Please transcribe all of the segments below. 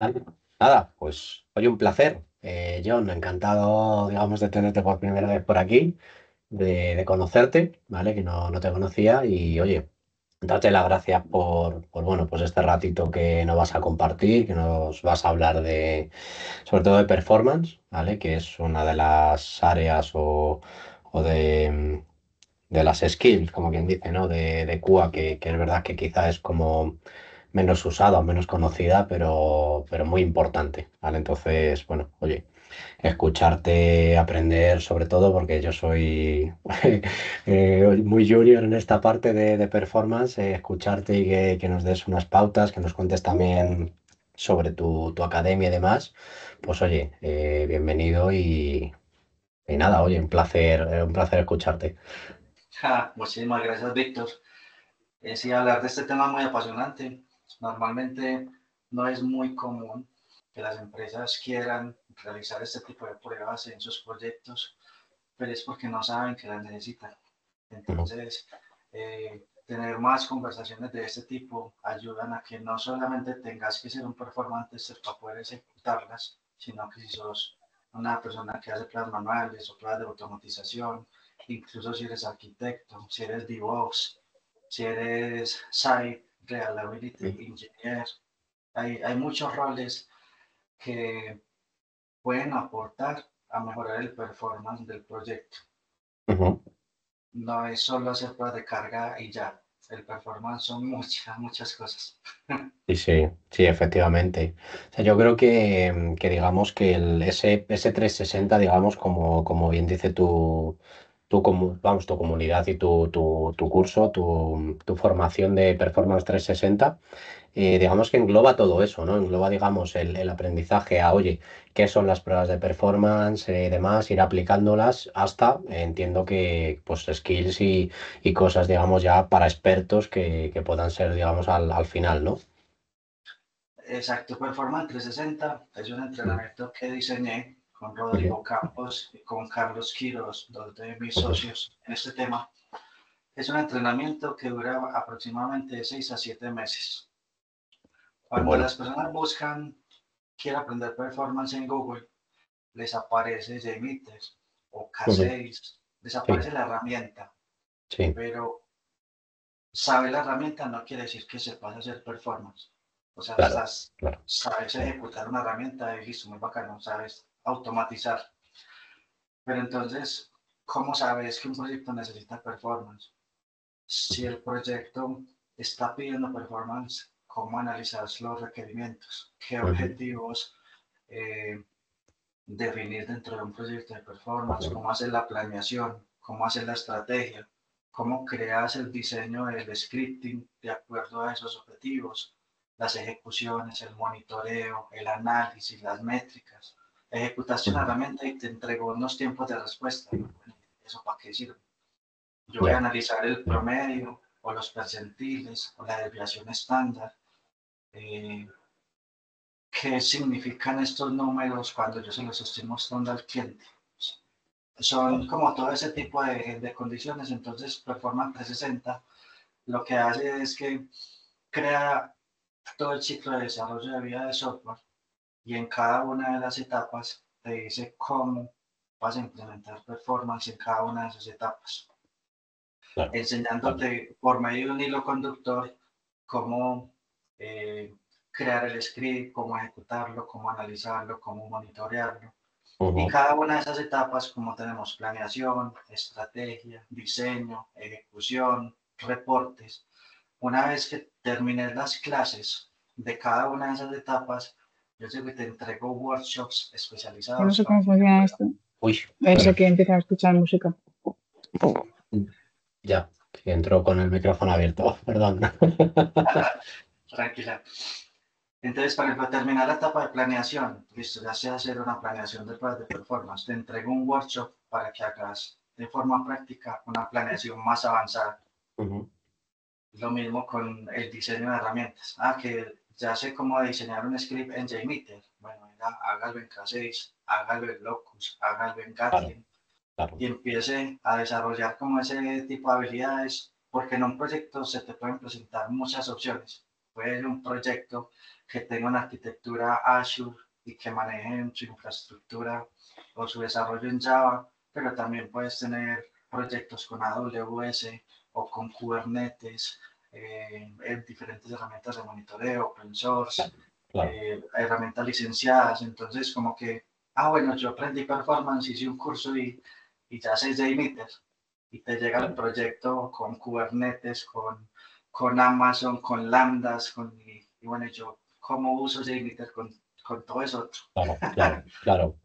Vale. Nada, pues oye, un placer. John, encantado, digamos, de tenerte por primera vez por aquí, de conocerte, ¿vale? Que no te conocía y oye, darte las gracias bueno, pues este ratito que nos vas a compartir, que nos vas a hablar sobre todo de performance, ¿vale? Que es una de las áreas o de las skills, como quien dice, ¿no? De QA, que es verdad que quizá es como menos usada o menos conocida, pero muy importante, ¿vale? Entonces, bueno, oye, escucharte, aprender sobre todo, porque yo soy muy junior en esta parte de performance, escucharte y que nos des unas pautas, que nos cuentes también sobre tu academia y demás, pues oye, bienvenido y nada, oye, un placer escucharte. Muchísimas gracias, Víctor. Sí, hablar de este tema es muy apasionante. Normalmente no es muy común que las empresas quieran realizar este tipo de pruebas en sus proyectos, pero es porque no saben que las necesitan. Ujú. Entonces, tener más conversaciones de este tipo ayudan a que no solamente tengas que ser un performance tester para poder ejecutarlas, sino que si sos una persona que hace pruebas manuales o pruebas de automatización, incluso si eres arquitecto, si eres DevOps, si eres Site Reliability Engineer, hay muchos roles que pueden aportar a mejorar el performance del proyecto. Ujú. No es solo hacer pruebas de carga y ya. El performance son muchas cosas. Sí, sí, sí, efectivamente. O sea, yo creo que digamos que ese 360 digamos, como bien dice vamos, tu comunidad y tu curso, tu formación de Performance 360 digamos que engloba todo eso, ¿no? Engloba, digamos, el aprendizaje a, oye, qué son las pruebas de performance y demás, ir aplicándolas hasta, entiendo que, pues, skills y cosas, digamos, ya para expertos que puedan ser, digamos, al final, ¿no? Exacto, Performance 360 es un Mm. entrenamiento que diseñé con Ujú. Rodrigo Campos y con Carlos Quiros, dos de mis Ujú. socios en este tema. Es un entrenamiento que dura aproximadamente de 6 a 7 meses. Qué Cuando bueno. las personas buscan, quieren aprender performance en Google, les aparece JMeter o Ujú. K6, les Sí, aparece la herramienta, sí, pero saber la herramienta no quiere decir que sepas hacer performance. O sea, claro, claro. sabes ejecutar una herramienta y listo, muy bacano, sabes automatizar. Pero entonces, ¿cómo sabes que un proyecto necesita performance? Si Ujú. el proyecto está pidiendo performance, ¿cómo analizar los requerimientos? ¿Qué Ujú. objetivos eh, definir dentro de un proyecto de performance? Ujú. ¿Cómo hacer la planeación? ¿Cómo hacer la estrategia? ¿Cómo creas el diseño del scripting de acuerdo a esos objetivos? Las ejecuciones, el monitoreo, el análisis, las métricas. Ejecutaste una Ujú. herramienta y te entregó unos tiempos de respuesta. Bueno, ¿eso para qué sirve? Yo voy a Ya. analizar el Sí. promedio o los percentiles o la desviación estándar. Eh, ¿Qué significan estos números cuando yo se los estoy mostrando al cliente? Son como todo ese tipo de condiciones. Entonces, Performance 360 lo que hace es que crea todo el ciclo de desarrollo de vida de software y en cada una de las etapas te dice cómo vas a implementar performance en cada una de esas etapas, Claro, claro. enseñándote por medio de un hilo conductor cómo eh, crear el script, cómo ejecutarlo, cómo analizarlo, cómo monitorearlo. Y Ujú. cada una de esas etapas, como tenemos planeación, estrategia, diseño, ejecución, reportes, una vez que termines las clases de cada una de esas etapas, yo sé que te entrego workshops Yo no especializados sé para cómo que te funciona puedan. esto. Uy, Es que empieza a escuchar música. ya, que entró con el micrófono abierto, perdón. Tranquila. Entonces, para terminar la etapa de planeación, listo, ya sé hacer una planeación de pruebas de performance, te entrego un workshop para que hagas de forma práctica una planeación más avanzada. Ujú. Lo mismo con el diseño de herramientas. Que ya sé cómo diseñar un script en JMeter. Bueno, mira, hágalo en K6, hágalo en Locus, hágalo en Claro, Gatling claro. y empiece a desarrollar como ese tipo de habilidades, porque en un proyecto se te pueden presentar muchas opciones. Puede ser un proyecto que tengan arquitectura Azure y que manejen su infraestructura o su desarrollo en Java, pero también puedes tener proyectos con AWS o con Kubernetes, diferentes herramientas de monitoreo, open source, Claro, herramientas licenciadas. Entonces, como que, bueno, yo aprendí performance, hice un curso y ya sé JMeter. Y te llega el claro, proyecto con Kubernetes, con Amazon, con Lambdas, y bueno, yo cómo uso JMeter con todo eso. claro, claro, claro.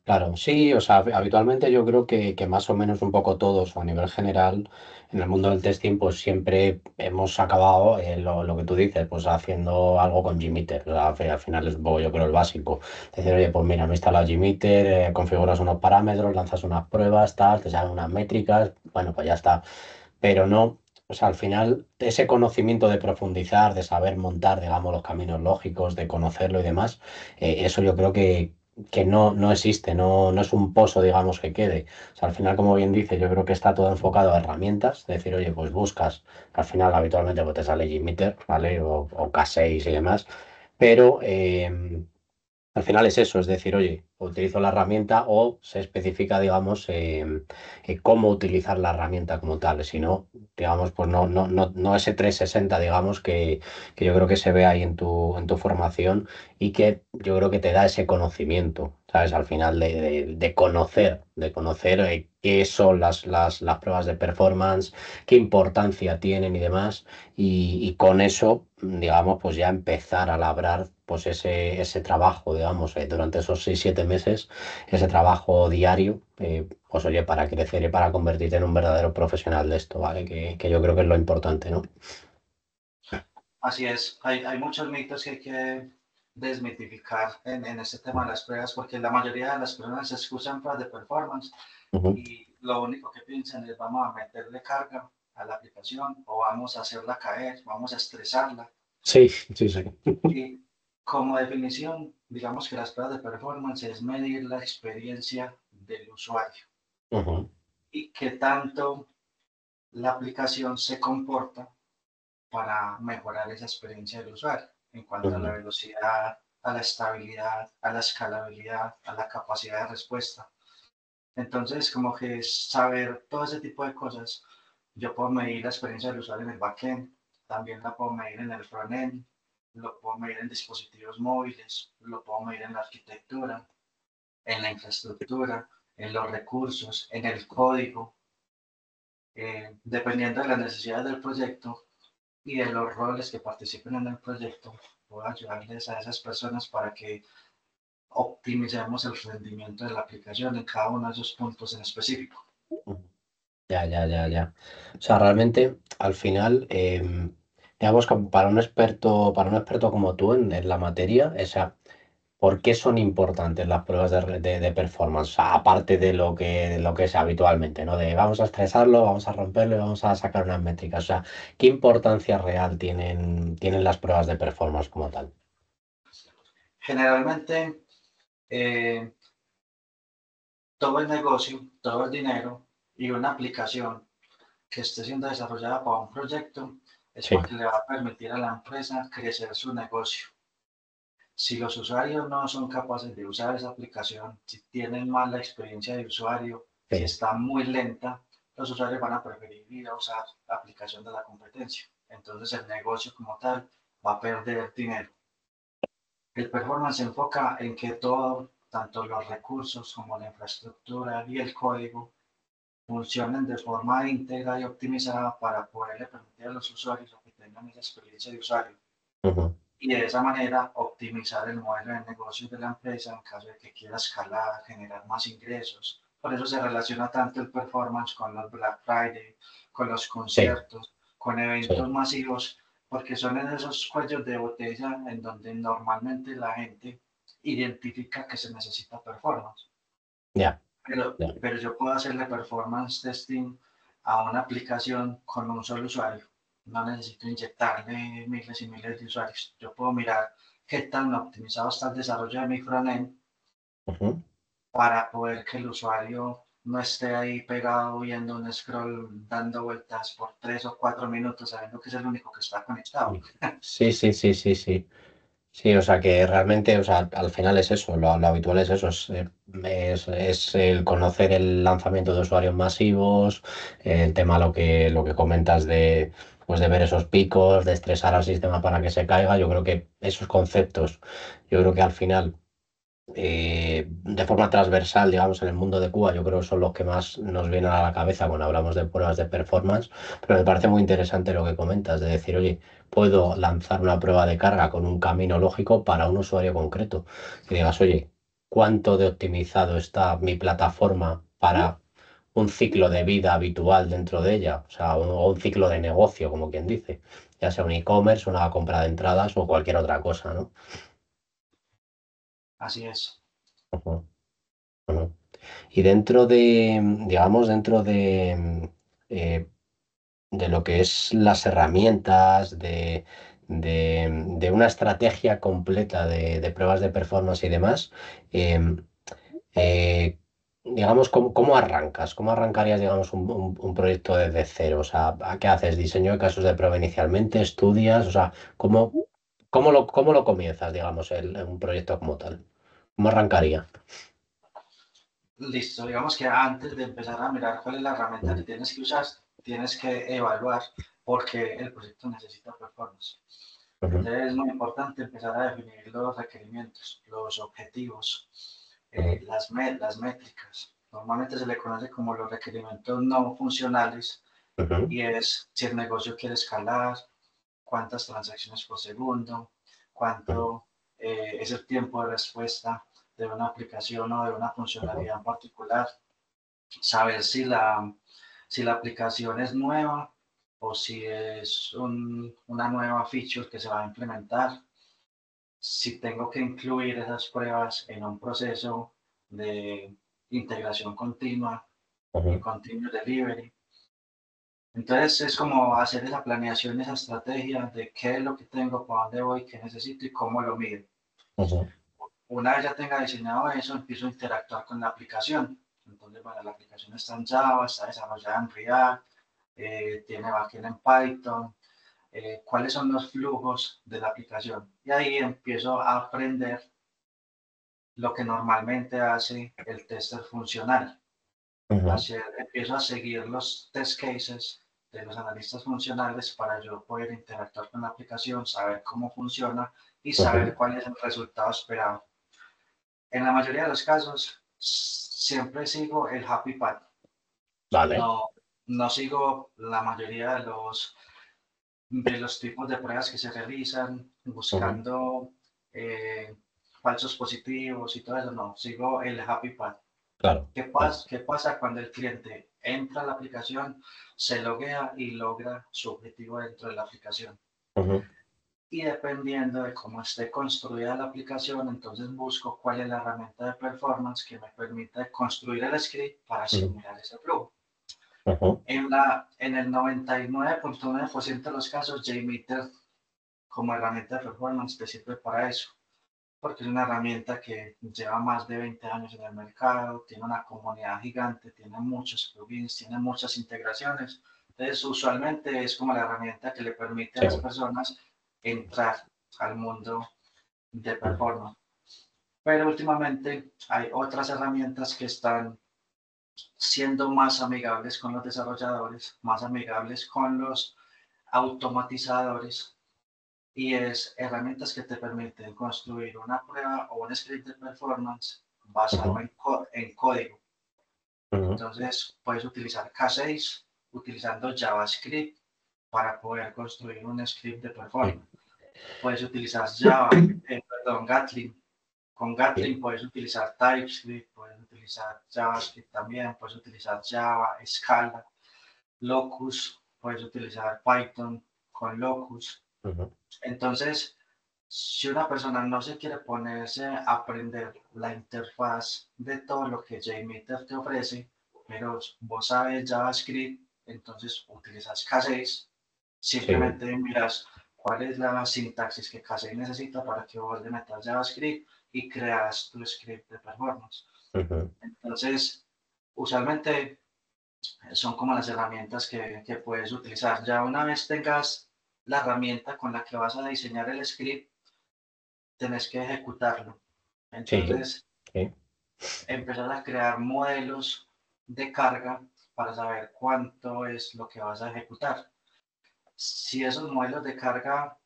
Claro, sí, o sea, habitualmente yo creo que más o menos un poco todos a nivel general en el mundo del testing pues siempre hemos acabado lo que tú dices, pues haciendo algo con Gmeter. O sea, al final es un poco yo creo el básico. Decir, oye, pues mira, me instala Gmeter, configuras unos parámetros, lanzas unas pruebas, tal, te salen unas métricas, bueno, pues ya está. Pero no, o sea, al final ese conocimiento de profundizar, de saber montar, digamos, los caminos lógicos, de conocerlo y demás, eso yo creo que no existe, no es un pozo, digamos, que quede. O sea, al final, como bien dice, yo creo que está todo enfocado a herramientas, es decir, oye, pues buscas, al final habitualmente pues te sale Gmeter, ¿vale? O K6 y demás, pero al final es eso, es decir, oye, utilizo la herramienta o se especifica, digamos, cómo utilizar la herramienta como tal. Si no, digamos, pues no ese 360, digamos, que yo creo que se ve ahí en tu formación y que yo creo que te da ese conocimiento, ¿sabes? Al final de conocer qué son las pruebas de performance, qué importancia tienen y demás y con eso, digamos, pues ya empezar a labrar pues ese trabajo, digamos, durante esos 6 7 meses, ese trabajo diario, pues oye, para crecer y para convertirte en un verdadero profesional de esto, ¿vale? Que yo creo que es lo importante, ¿no? Así es, hay muchos mitos que hay que desmitificar en este tema de las pruebas, porque la mayoría de las personas escuchan pruebas de performance Ujú. y lo único que piensan es vamos a meterle carga a la aplicación o vamos a hacerla caer, vamos a estresarla. Sí, sí, sí. Y como definición, digamos que las pruebas de performance es medir la experiencia del usuario Ujú, y qué tanto la aplicación se comporta para mejorar esa experiencia del usuario en cuanto a la ujú, velocidad, a la estabilidad, a la escalabilidad, a la capacidad de respuesta. Entonces, como que saber todo ese tipo de cosas, yo puedo medir la experiencia del usuario en el backend, también la puedo medir en el frontend, lo puedo medir en dispositivos móviles, lo puedo medir en la arquitectura, en la infraestructura, en los recursos, en el código, dependiendo de las necesidades del proyecto y de los roles que participen en el proyecto, puedo ayudarles a esas personas para que optimicemos el rendimiento de la aplicación en cada uno de esos puntos en específico. ujú. Ya, ya, ya, ya. O sea, realmente, al final, digamos que para un experto como tú en la materia, o sea, ¿por qué son importantes las pruebas de performance? O sea, aparte de lo que es habitualmente, ¿no? De vamos a estresarlo, vamos a romperlo y vamos a sacar unas métricas. O sea, ¿qué importancia real tienen las pruebas de performance como tal? Generalmente, eh, todo el negocio, todo el dinero y una aplicación que esté siendo desarrollada para un proyecto es Sí, porque le va a permitir a la empresa crecer su negocio. Si los usuarios no son capaces de usar esa aplicación, si tienen mala experiencia de usuario, si sí. está muy lenta, los usuarios van a preferir ir a usar la aplicación de la competencia. Entonces el negocio como tal va a perder dinero. El performance se enfoca en que todo, tanto los recursos como la infraestructura y el código, funcionen de forma íntegra y optimizada para poderle permitir a los usuarios que tengan esa experiencia de usuario Ujú, y de esa manera optimizar el modelo de negocio de la empresa en caso de que quiera escalar, generar más ingresos. Por eso se relaciona tanto el performance con los Black Friday, con los sí, conciertos, con eventos sí. masivos, porque son en esos cuellos de botella en donde normalmente la gente identifica que se necesita performance. Ya, ya. Pero yo puedo hacerle performance testing a una aplicación con un solo usuario. No necesito inyectarle miles y miles de usuarios. Yo puedo mirar qué tan optimizado está el desarrollo de mi frontend Ujú. para poder que el usuario no esté ahí pegado viendo un scroll dando vueltas por 3 o 4 minutos sabiendo que es el único que está conectado. Sí, sí, sí, sí, sí. Sí, o sea que realmente, o sea, al final es eso, lo habitual es eso, es el conocer el lanzamiento de usuarios masivos, el tema lo que comentas de, pues de ver esos picos, de estresar al sistema para que se caiga, yo creo que esos conceptos, yo creo que al final de forma transversal, digamos, en el mundo de Cuba, yo creo que son los que más nos vienen a la cabeza cuando hablamos de pruebas de performance, pero me parece muy interesante lo que comentas, de decir, oye, puedo lanzar una prueba de carga con un camino lógico para un usuario concreto. Que digas, oye, ¿cuánto de optimizado está mi plataforma para un ciclo de vida habitual dentro de ella? O sea, o un ciclo de negocio, como quien dice, ya sea un e-commerce, una compra de entradas o cualquier otra cosa, ¿no? Así es. Ujú, ujú. Y dentro de, digamos, dentro eh, de lo que es las herramientas, de una estrategia completa de pruebas de performance y demás, eh, digamos, ¿cómo arrancas? ¿Cómo arrancarías, digamos, un proyecto desde cero? O sea, ¿a qué haces? ¿Diseño de casos de prueba inicialmente? ¿Estudias? O sea, cómo lo comienzas, digamos, un proyecto como tal? ¿Cómo arrancaría? Listo, digamos que antes de empezar a mirar cuál es la herramienta que Ujú, tienes que usar, tienes que evaluar por qué el proyecto necesita performance. ujú, Entonces es muy importante empezar a definir los requerimientos, los objetivos, ujú, las métricas. Normalmente se le conoce como los requerimientos no funcionales ujú, y es si el negocio quiere escalar, cuántas transacciones por segundo, ujú, cuánto es el tiempo de respuesta de una aplicación o de una ujú. funcionalidad en particular, saber si la aplicación es nueva o si es una nueva feature que se va a implementar, si tengo que incluir esas pruebas en un proceso de integración continua y Ujú, continuous delivery. Entonces es como hacer esa planeación, esa estrategia de qué es lo que tengo, para dónde voy, qué necesito y cómo lo mido. ujú, Una vez ya tenga diseñado eso, empiezo a interactuar con la aplicación. Entonces, bueno, la aplicación está en Java, está desarrollada en React, tiene backend en Python, cuáles son los flujos de la aplicación. Y ahí empiezo a aprender lo que normalmente hace el tester funcional. ujú, Empiezo a seguir los test cases de los analistas funcionales para yo poder interactuar con la aplicación, saber cómo funciona y saber ujú. cuál es el resultado esperado. En la mayoría de los casos, siempre sigo el happy path. Vale. No, no sigo la mayoría de los tipos de pruebas que se realizan Ujú, buscando eh, falsos positivos y todo eso. No, sigo el happy path. claro, claro. ¿Qué pasa cuando el cliente entra a la aplicación, se loguea y logra su objetivo dentro de la aplicación? Ujú, Y dependiendo de cómo esté construida la aplicación, entonces busco cuál es la herramienta de performance que me permite construir el script para ujú, simular ese flujo. ujú, En el 99.9% de los casos, JMeter como herramienta de performance te sirve para eso, porque es una herramienta que lleva más de 20 años en el mercado, tiene una comunidad gigante, tiene muchos plugins, tiene muchas integraciones. Entonces, usualmente es como la herramienta que le permite a sí. las personas entrar al mundo de Ujú, performance. Pero últimamente hay otras herramientas que están siendo más amigables con los desarrolladores, más amigables con los automatizadores y es herramientas que te permiten construir una prueba o un script de performance basado ujú, en código. ujú, Entonces puedes utilizar K6 utilizando JavaScript para poder construir un script de ujú. performance. Puedes utilizar Java, perdón, Gatling. Con Sí, Gatling puedes utilizar TypeScript, puedes utilizar JavaScript también, puedes utilizar Java, Scala, Locus, puedes utilizar Python con Locus. ujú, Entonces, si una persona no se quiere ponerse a aprender la interfaz de todo lo que JMeter te ofrece, pero vos sabes JavaScript, entonces utilizas K6, sí. simplemente miras cuál es la sintaxis que K6 necesita para que vos le metas JavaScript y creas tu script de performance. Ujú, Entonces, usualmente son como las herramientas que puedes utilizar. Ya una vez tengas la herramienta con la que vas a diseñar el script, tenés que ejecutarlo. Sí, Entonces, sí. empezar a crear modelos de carga para saber cuánto es lo que vas a ejecutar. Si esos modelos de carga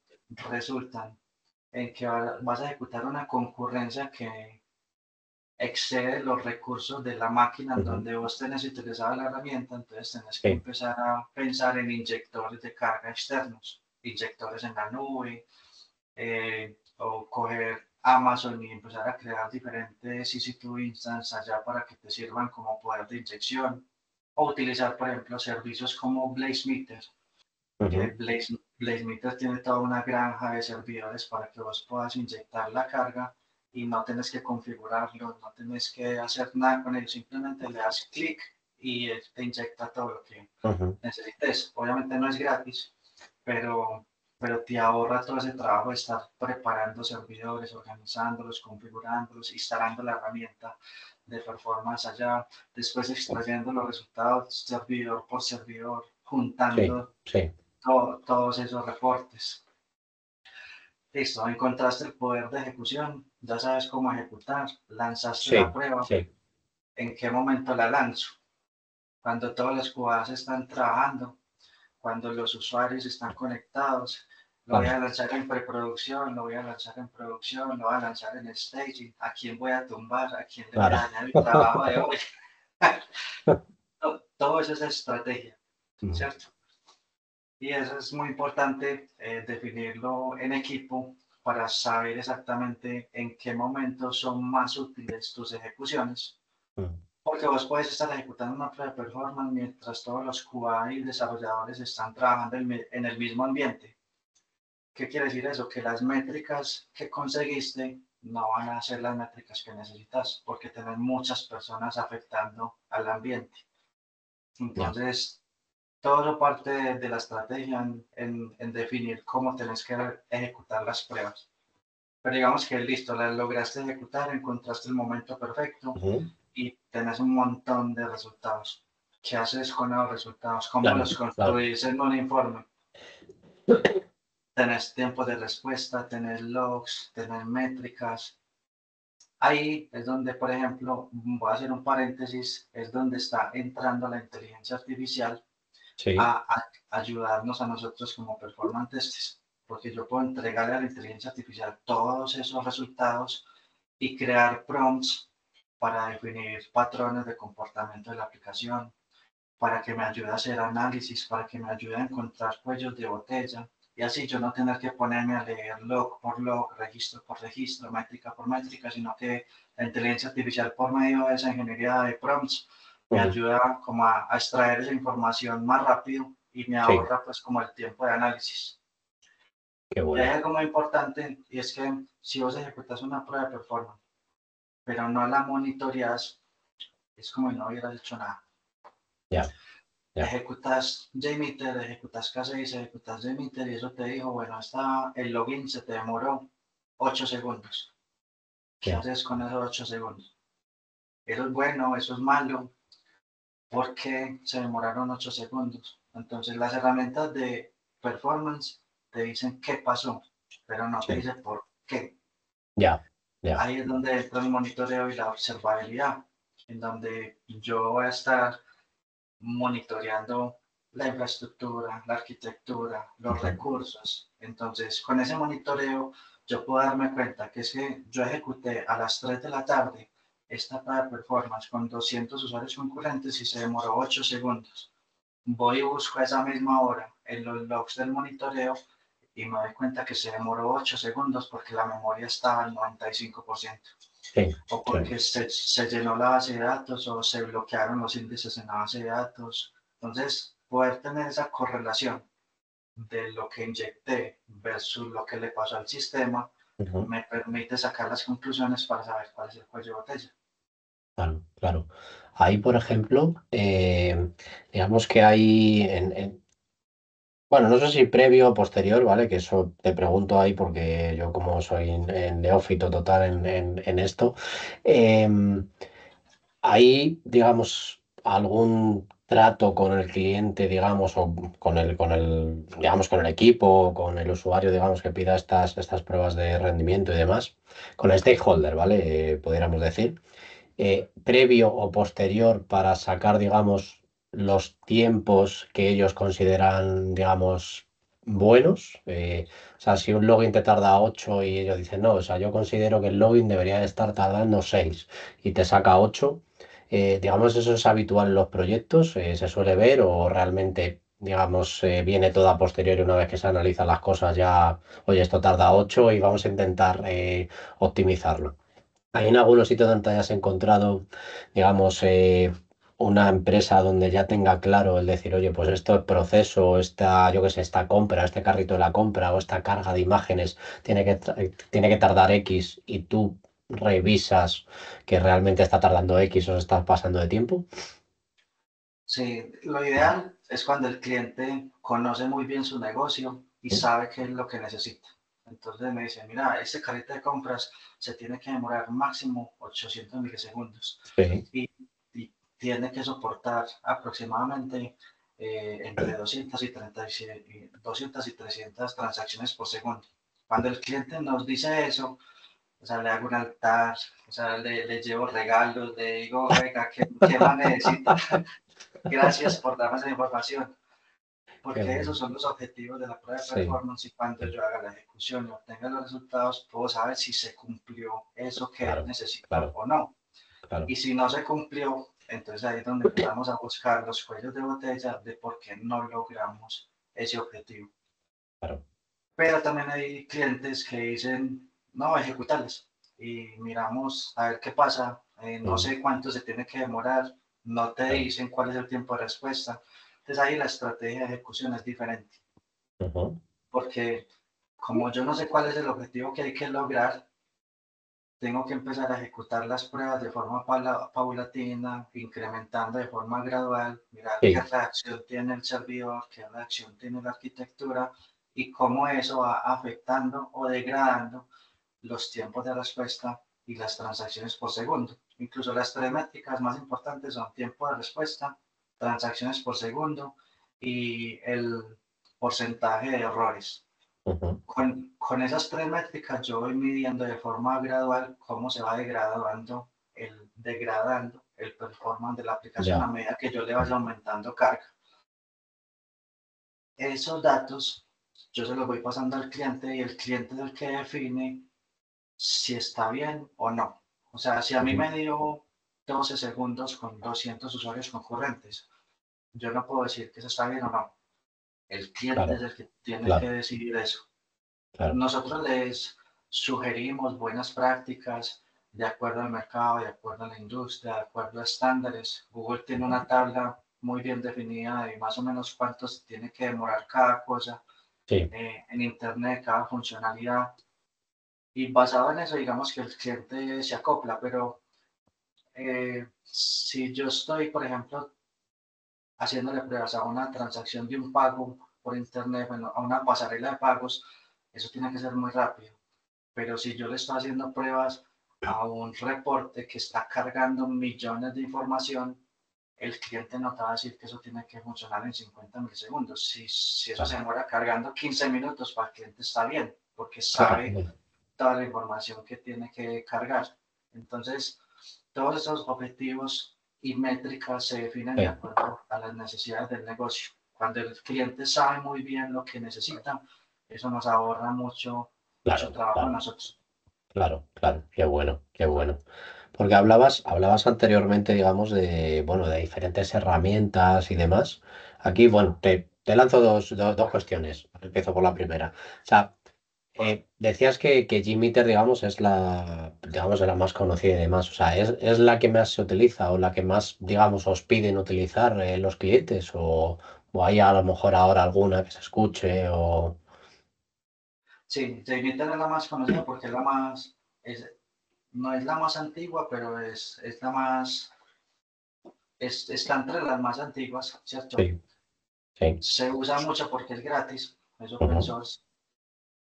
resultan en que vas a ejecutar una concurrencia que excede los recursos de la máquina en Ujú, donde vos tenés utilizada la herramienta, entonces tenés que sí, empezar a pensar en inyectores de carga externos, inyectores en la nube, o coger Amazon y empezar a crear diferentes EC2 instances allá para que te sirvan como poder de inyección, o utilizar, por ejemplo, servicios como BlazeMeter, que ujú, BlazeMeter tiene toda una granja de servidores para que vos puedas inyectar la carga y no tenés que configurarlo, no tenés que hacer nada con ello, simplemente le das clic y él te inyecta todo lo que ujú. necesites. Obviamente no es gratis, pero, pero te ahorra todo ese trabajo de estar preparando servidores, organizándolos, configurándolos, instalando la herramienta de performance allá, después extrayendo los resultados servidor por servidor, Sí, juntando sí, todos esos reportes. Listo, encontraste el poder de ejecución, ya sabes cómo ejecutar, lanzaste la sí, prueba, sí. ¿en qué momento la lanzo? Cuando todas las cubadas están trabajando, cuando los usuarios están conectados, lo voy Vale, a lanzar en preproducción, lo voy a lanzar en producción, lo voy a lanzar en staging, a quién voy a tumbar, a quién le voy claro. a dañar el trabajo de hoy. Todo eso es estrategia, Mm, ¿cierto? Y eso es muy importante, definirlo en equipo para saber exactamente en qué momento son más útiles tus ejecuciones. mm, Porque vos puedes estar ejecutando una prueba de performance mientras todos los QA y desarrolladores están trabajando en el mismo ambiente. ¿Qué quiere decir eso? Que las métricas que conseguiste no van a ser las métricas que necesitas porque tenés muchas personas afectando al ambiente. ya, Entonces, todo eso parte de la estrategia en definir cómo tenés que ejecutar las pruebas. Pero digamos que listo, las lograste ejecutar, encontraste el momento perfecto ujú, y tenés un montón de resultados. ¿Qué haces con los resultados? ¿Cómo claro, los claro. construís en un informe? Tenés tiempo de respuesta, tenés logs, tenés métricas. Ahí es donde, por ejemplo, voy a hacer un paréntesis, es donde está entrando la inteligencia artificial Sí, a ayudarnos a nosotros como performance testers, porque yo puedo entregarle a la inteligencia artificial todos esos resultados y crear prompts para definir patrones de comportamiento de la aplicación, para que me ayude a hacer análisis, para que me ayude a encontrar cuellos de botella, y así yo no tener que ponerme a leer log por log, registro por registro, métrica por métrica, sino que la inteligencia artificial por medio de esa ingeniería de prompts me ujú, ayuda como a extraer esa información más rápido y me sí, ahorra pues como el tiempo de análisis. qué Y hay bueno. algo muy importante y es que si vos ejecutas una prueba de performance, pero no la monitoreas, es como si no hubieras hecho nada. Ya, ya, Ejecutas JMeter, ejecutas K6, ejecutas JMeter y eso te dijo, bueno, el login se te demoró 8 segundos. ¿Qué ya. haces con esos 8 segundos? Eso es bueno, eso es malo, ¿por qué se demoraron 8 segundos? Entonces las herramientas de performance te dicen qué pasó, pero no te Sí, dicen por qué. ya, ya. Ahí es donde entra el monitoreo y la observabilidad, en donde yo voy a estar monitoreando la infraestructura, la arquitectura, los Ujú, recursos. Entonces, con ese monitoreo, yo puedo darme cuenta que es que yo ejecuté a las 3 de la tarde esta prueba de performance con 200 usuarios concurrentes y se demoró 8 segundos. Voy y busco a esa misma hora en los logs del monitoreo y me doy cuenta que se demoró 8 segundos porque la memoria estaba al 95% sí, o sí. porque se llenó la base de datos o se bloquearon los índices en la base de datos. Entonces, poder tener esa correlación de lo que inyecté versus lo que le pasó al sistema Ujú, me permite sacar las conclusiones para saber cuál es el cuello de botella. claro, claro. Ahí, por ejemplo, digamos que hay bueno, no sé si previo o posterior, ¿vale? Que eso te pregunto ahí porque yo como soy neófito total en esto. Hay, digamos, algún trato con el cliente, digamos, o digamos, con el equipo, con el usuario, digamos, que pida estas pruebas de rendimiento y demás, con el stakeholder, ¿vale? Pudiéramos decir, previo o posterior para sacar, digamos, los tiempos que ellos consideran, digamos, buenos. O sea, si un login te tarda 8 y ellos dicen, no, o sea, yo considero que el login debería de estar tardando 6 y te saca 8, digamos, eso es habitual en los proyectos, se suele ver o realmente... Digamos, viene todo a posteriori una vez que se analizan las cosas ya, oye, esto tarda 8 y vamos a intentar optimizarlo. ¿Hay en algunos sitios donde te hayas encontrado, digamos, una empresa donde ya tenga claro el decir, oye, pues esto es proceso, esta, yo qué sé, esta compra, este carrito de la compra o esta carga de imágenes tiene que tardar X y tú revisas que realmente está tardando X o se está pasando de tiempo? Sí, lo ideal es cuando el cliente conoce muy bien su negocio y ¿Mm? sabe qué es lo que necesita. Entonces me dice, mira, este carrito de compras se tiene que demorar máximo 800 milisegundos Sí, y tiene que soportar aproximadamente entre 200 y 300 transacciones por segundo. Cuando el cliente nos dice eso, o sea, le hago un altar, o sea, le llevo regalos, le digo, venga, ¿qué más necesita? Gracias por darme esa información, qué porque esos bueno. son los objetivos de la prueba de Sí, performance y cuando yo haga la ejecución y obtenga los resultados, puedo saber si se cumplió eso que él claro, necesitó claro, o no. claro, Y si no se cumplió, entonces ahí es donde empezamos a buscar los cuellos de botella de por qué no logramos ese objetivo. claro. Pero también hay clientes que dicen, no, ejecutarles. Y miramos a ver qué pasa. No Mm, sé cuánto se tiene que demorar. No te claro. dicen cuál es el tiempo de respuesta. Entonces ahí la estrategia de ejecución es diferente. Ujú, Porque como yo no sé cuál es el objetivo que hay que lograr, tengo que empezar a ejecutar las pruebas de forma paulatina, incrementando de forma gradual, mirar qué sí, reacción tiene el servidor, qué reacción tiene la arquitectura y cómo eso va afectando o degradando los tiempos de respuesta y las transacciones por segundo. Incluso las tres métricas más importantes son tiempo de respuesta, transacciones por segundo y el porcentaje de errores. ujú, Con esas tres métricas yo voy midiendo de forma gradual cómo se va degradando el performance de la aplicación a ya. medida que yo le vaya aumentando carga. Esos datos yo se los voy pasando al cliente y el cliente es el que define si está bien o no. O sea, si a mí Ujú, me dio 12 segundos con 200 usuarios concurrentes, yo no puedo decir que eso está bien o no. El cliente es claro, el que tiene que claro, decidir eso. claro. Nosotros les sugerimos buenas prácticas de acuerdo al mercado, de acuerdo a la industria, de acuerdo a estándares. Google tiene una tabla muy bien definida de más o menos cuánto se tiene que demorar cada cosa Sí, en Internet, cada funcionalidad. Y basado en eso, digamos que el cliente se acopla, pero si yo estoy, por ejemplo, haciéndole pruebas a una transacción de un pago por Internet, bueno, a una pasarela de pagos, eso tiene que ser muy rápido. Pero si yo le estoy haciendo pruebas a un reporte que está cargando millones de información, el cliente no te va a decir que eso tiene que funcionar en 50 milisegundos. Si eso se claro, demora cargando 15 minutos, para el cliente está bien, porque claro. sabe toda la información que tiene que cargar. Entonces, todos esos objetivos y métricas se definen de Sí, acuerdo a las necesidades del negocio. Cuando el cliente sabe muy bien lo que necesita, eso nos ahorra mucho claro, trabajo a claro, nosotros. claro, claro. Qué bueno, qué bueno. Porque hablabas anteriormente, digamos, de, bueno, de diferentes herramientas y demás. Aquí, bueno, te lanzo dos cuestiones. Empiezo por la primera. O sea, decías que Gmeter, digamos, es digamos, de la más conocida y demás. O sea, ¿es la que más se utiliza o la que más, digamos, os piden utilizar los clientes? O hay a lo mejor ahora alguna que se escuche o... Sí, JMeter es la más conocida porque es la más, no es la más antigua, pero es la más, está entre las más antiguas, ¿cierto? Sí, sí. Se usa mucho porque es gratis, es open Ujú, source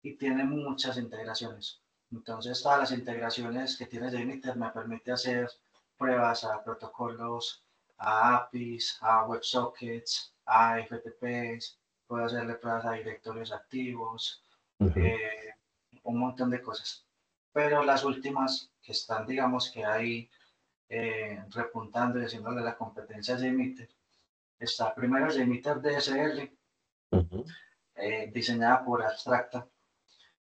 y tiene muchas integraciones. Entonces, todas las integraciones que tiene JMeter me permite hacer pruebas a protocolos a APIs, a WebSockets, a FTPs, puedo hacerle pruebas a directorios activos, Ujú, eh, un montón de cosas. Pero las últimas que están, digamos que ahí repuntando y haciéndole la competencia a JMeter, está primero JMeter DSL, ujú, diseñada por Abstracta.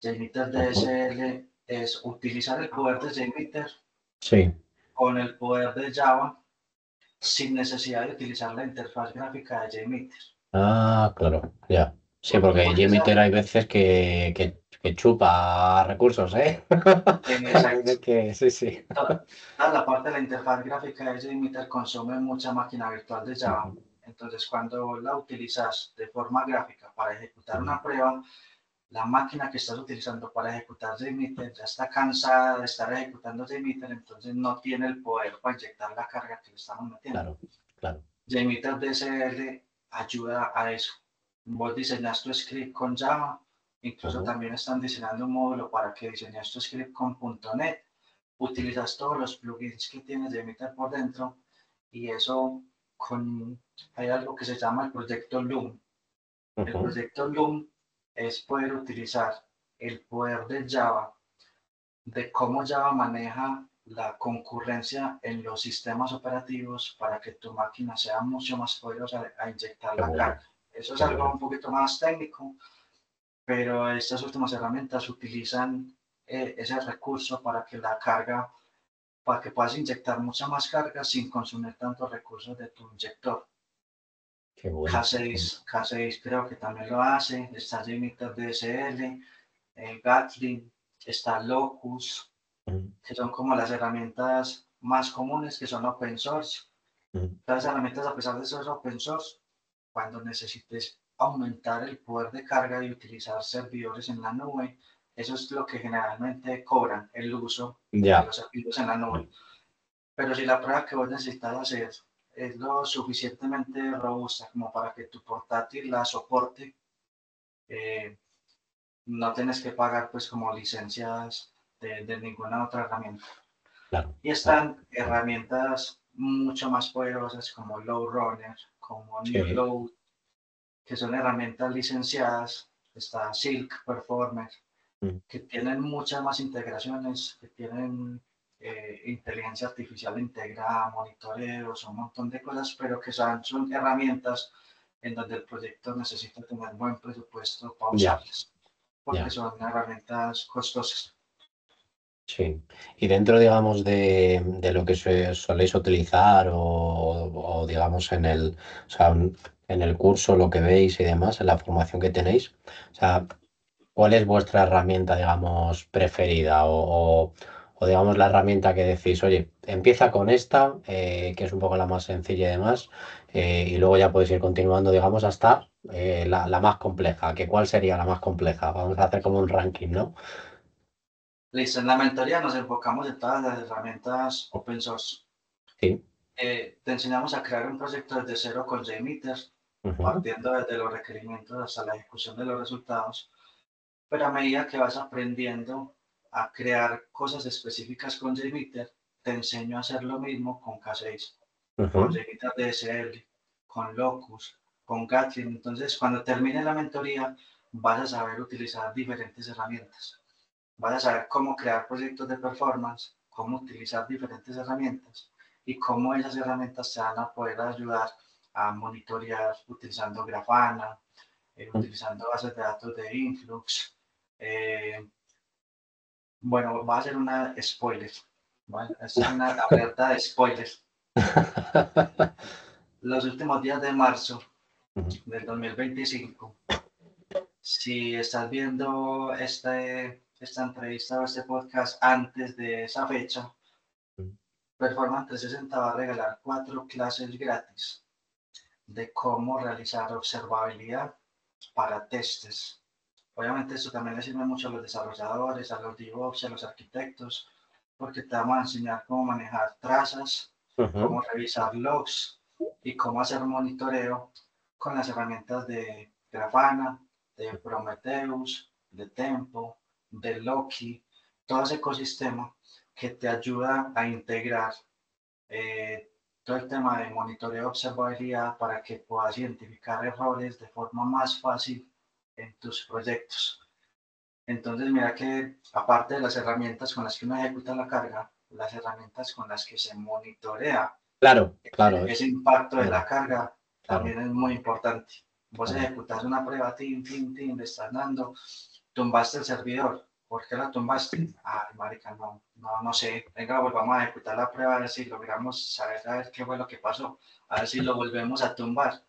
JMeter ujú. DSL es utilizar el poder de JMeter Sí. con el poder de Java sin necesidad de utilizar la interfaz gráfica de JMeter. Ah, claro, ya. Sí, porque Porque esa, Jmeter hay veces que chupa recursos, ¿eh? Hay exacto, veces que sí, sí. toda la parte de la interfaz gráfica de JMeter consume mucha máquina virtual de Java. Ujú, Entonces, cuando la utilizas de forma gráfica para ejecutar ujú. una prueba, la máquina que estás utilizando para ejecutar JMeter ya está cansada de estar ejecutando JMeter, entonces no tiene el poder para inyectar la carga que le estamos metiendo. Claro, claro. JMeter DSL ayuda a eso. Vos diseñas tu script con Java, incluso Ujú, también están diseñando un módulo para que diseñes tu script con .NET, utilizas todos los plugins que tienes JMeter por dentro y eso hay algo que se llama el proyecto Loom. El ujú. proyecto Loom es poder utilizar el poder de Java, de cómo Java maneja la concurrencia en los sistemas operativos para que tu máquina sea mucho más poderosa a inyectar Qué la bueno, carga. Eso es qué algo bueno. un poquito más técnico, pero estas últimas herramientas utilizan ese recurso para que la carga, para que puedas inyectar mucha más carga sin consumir tantos recursos de tu inyector. Qué bueno. K6 creo que también lo hace, está JMeter DSL, Gatling, está Locus, Ujú, que son como las herramientas más comunes que son open source. ujú. Las herramientas, a pesar de ser open source, cuando necesites aumentar el poder de carga y utilizar servidores en la nube, eso es lo que generalmente cobran, el uso de Ya. los servidores en la nube. Pero si la prueba que vos necesitas hacer es lo suficientemente robusta como para que tu portátil la soporte, eh, no tienes que pagar pues como licencias de ninguna otra herramienta. Claro, Y claro. están herramientas mucho más poderosas como Low Runner, como New Sí. Load, que son herramientas licenciadas. Está Silk Performer, Mm. que tienen muchas más integraciones, que tienen inteligencia artificial integrada, monitoreos, un montón de cosas, pero que son herramientas en donde el proyecto necesita tener buen presupuesto para Ya, usarlas, porque ya. son herramientas costosas. Sí. Y dentro, digamos, de lo que soléis utilizar o, digamos, o sea, en el curso, lo que veis y demás, en la formación que tenéis, o sea, ¿cuál es vuestra herramienta, digamos, preferida? O, digamos, la herramienta que decís, oye, empieza con esta, que es un poco la más sencilla y demás, y luego ya podéis ir continuando, digamos, hasta la más compleja. ¿Que cuál sería la más compleja? Vamos a hacer como un ranking, ¿no? Listo, en la mentoría nos enfocamos en todas las herramientas open source. Sí. Te enseñamos a crear un proyecto desde cero con JMeter, Ujú, partiendo desde los requerimientos hasta la ejecución de los resultados. Pero a medida que vas aprendiendo a crear cosas específicas con JMeter, te enseño a hacer lo mismo con K6, con ujú. JMeter DSL, con Locus, con Gatling. Entonces, cuando termine la mentoría, vas a saber utilizar diferentes herramientas. Vas a saber cómo crear proyectos de performance, cómo utilizar diferentes herramientas y cómo esas herramientas te van a poder ayudar a monitorear utilizando Grafana, utilizando bases de datos de Influx. Eh, bueno, va a ser una spoiler. ¿Vale? Esta es una alerta de spoilers. Los últimos días de marzo Ujú, del 2025, si estás viendo esta entrevista o este podcast antes de esa fecha, ujú. Performance 360 va a regalar 4 clases gratis de cómo realizar observabilidad para testes. Obviamente esto también le sirve mucho a los desarrolladores, a los DevOps, a los arquitectos, porque te vamos a enseñar cómo manejar trazas, Ujú. cómo revisar logs y cómo hacer monitoreo con las herramientas de Grafana, de Prometheus, de Tempo, de Loki, todo ese ecosistema que te ayuda a integrar eh, todo el tema de monitoreo de observabilidad para que puedas identificar errores de forma más fácil en tus proyectos. Entonces, mira que aparte de las herramientas con las que uno ejecuta la carga, las herramientas con las que se monitorea Claro, claro, ese impacto de la claro, carga claro, también es muy importante. Vos claro. ejecutas una prueba, le estás dando, tumbaste el servidor. ¿Por qué la tumbaste? Ay, marica, no sé. Venga, volvamos a ejecutar la prueba a ver si logramos saber a ver qué fue lo que pasó. A ver si lo volvemos a tumbar.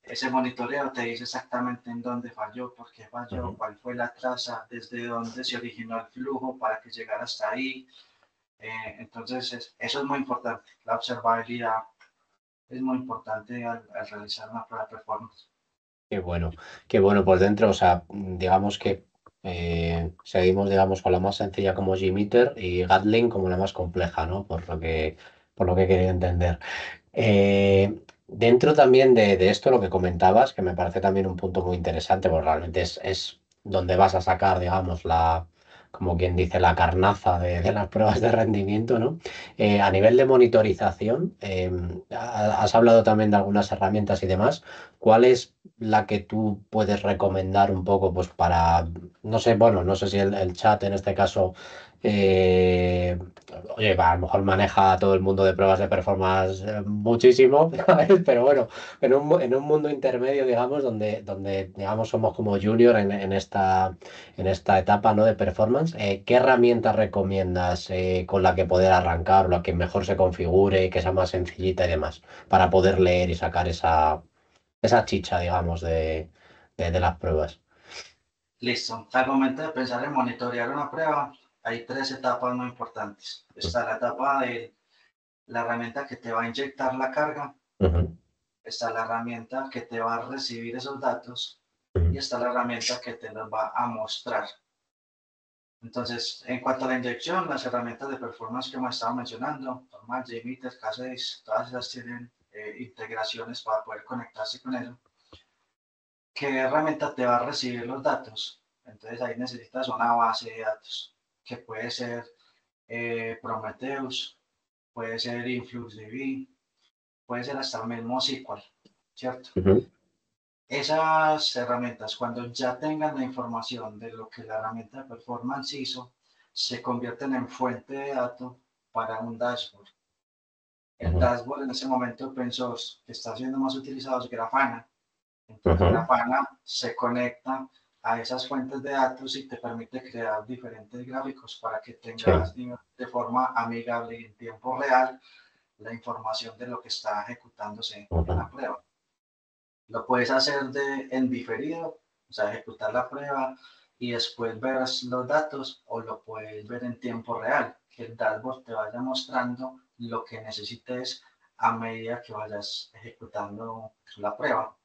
Ese monitoreo te dice exactamente en dónde falló, por qué falló, Ujú. cuál fue la traza, desde dónde se originó el flujo para que llegara hasta ahí. Entonces, eso es muy importante. La observabilidad es muy importante al realizar una prueba de performance. Qué bueno por dentro, o sea, digamos que seguimos, digamos, con la más sencilla como Gmeter y Gatling como la más compleja, ¿no? Por lo que he querido entender. Dentro también de esto, lo que comentabas, que me parece también un punto muy interesante, porque realmente es donde vas a sacar, digamos, como quien dice, la carnaza de las pruebas de rendimiento, ¿no? A nivel de monitorización, has hablado también de algunas herramientas y demás. ¿Cuál es la que tú puedes recomendar un poco, pues para, no sé, bueno, no sé si el chat en este caso, eh, oye, a lo mejor maneja a todo el mundo de pruebas de performance muchísimo, ¿sabes? Pero bueno, en un mundo intermedio, digamos, donde digamos, somos como junior en esta etapa, ¿no? De performance, ¿qué herramientas recomiendas con la que poder arrancar o la que mejor se configure, que sea más sencillita y demás, para poder leer y sacar esa chicha, digamos, de las pruebas? Listo. Al momento de pensar en monitorear una prueba, hay tres etapas muy importantes. Está la etapa de la herramienta que te va a inyectar la carga, Ujú, está la herramienta que te va a recibir esos datos y ujú, está la herramienta que te los va a mostrar. Entonces, en cuanto a la inyección, las herramientas de performance que hemos estado mencionando, normal, JMeter, K6, todas esas tienen integraciones para poder conectarse con eso. ¿Qué herramienta te va a recibir los datos? Entonces ahí necesitas una base de datos, que puede ser Prometheus, puede ser InfluxDB, puede ser hasta el mismo SQL, ¿cierto? ujú. Esas herramientas, cuando ya tengan la información de lo que la herramienta de performance hizo, se convierten en fuente de datos para un dashboard. El Ujú, dashboard en ese momento open source que está siendo más utilizado es Grafana. Entonces ujú. Grafana se conecta a esas fuentes de datos y te permite crear diferentes gráficos para que tengas Sí. de forma amigable y en tiempo real la información de lo que está ejecutándose en la Ujú. prueba. Lo puedes hacer en diferido, o sea, ejecutar la prueba y después ver los datos, o lo puedes ver en tiempo real, que el dashboard te vaya mostrando lo que necesites a medida que vayas ejecutando la prueba.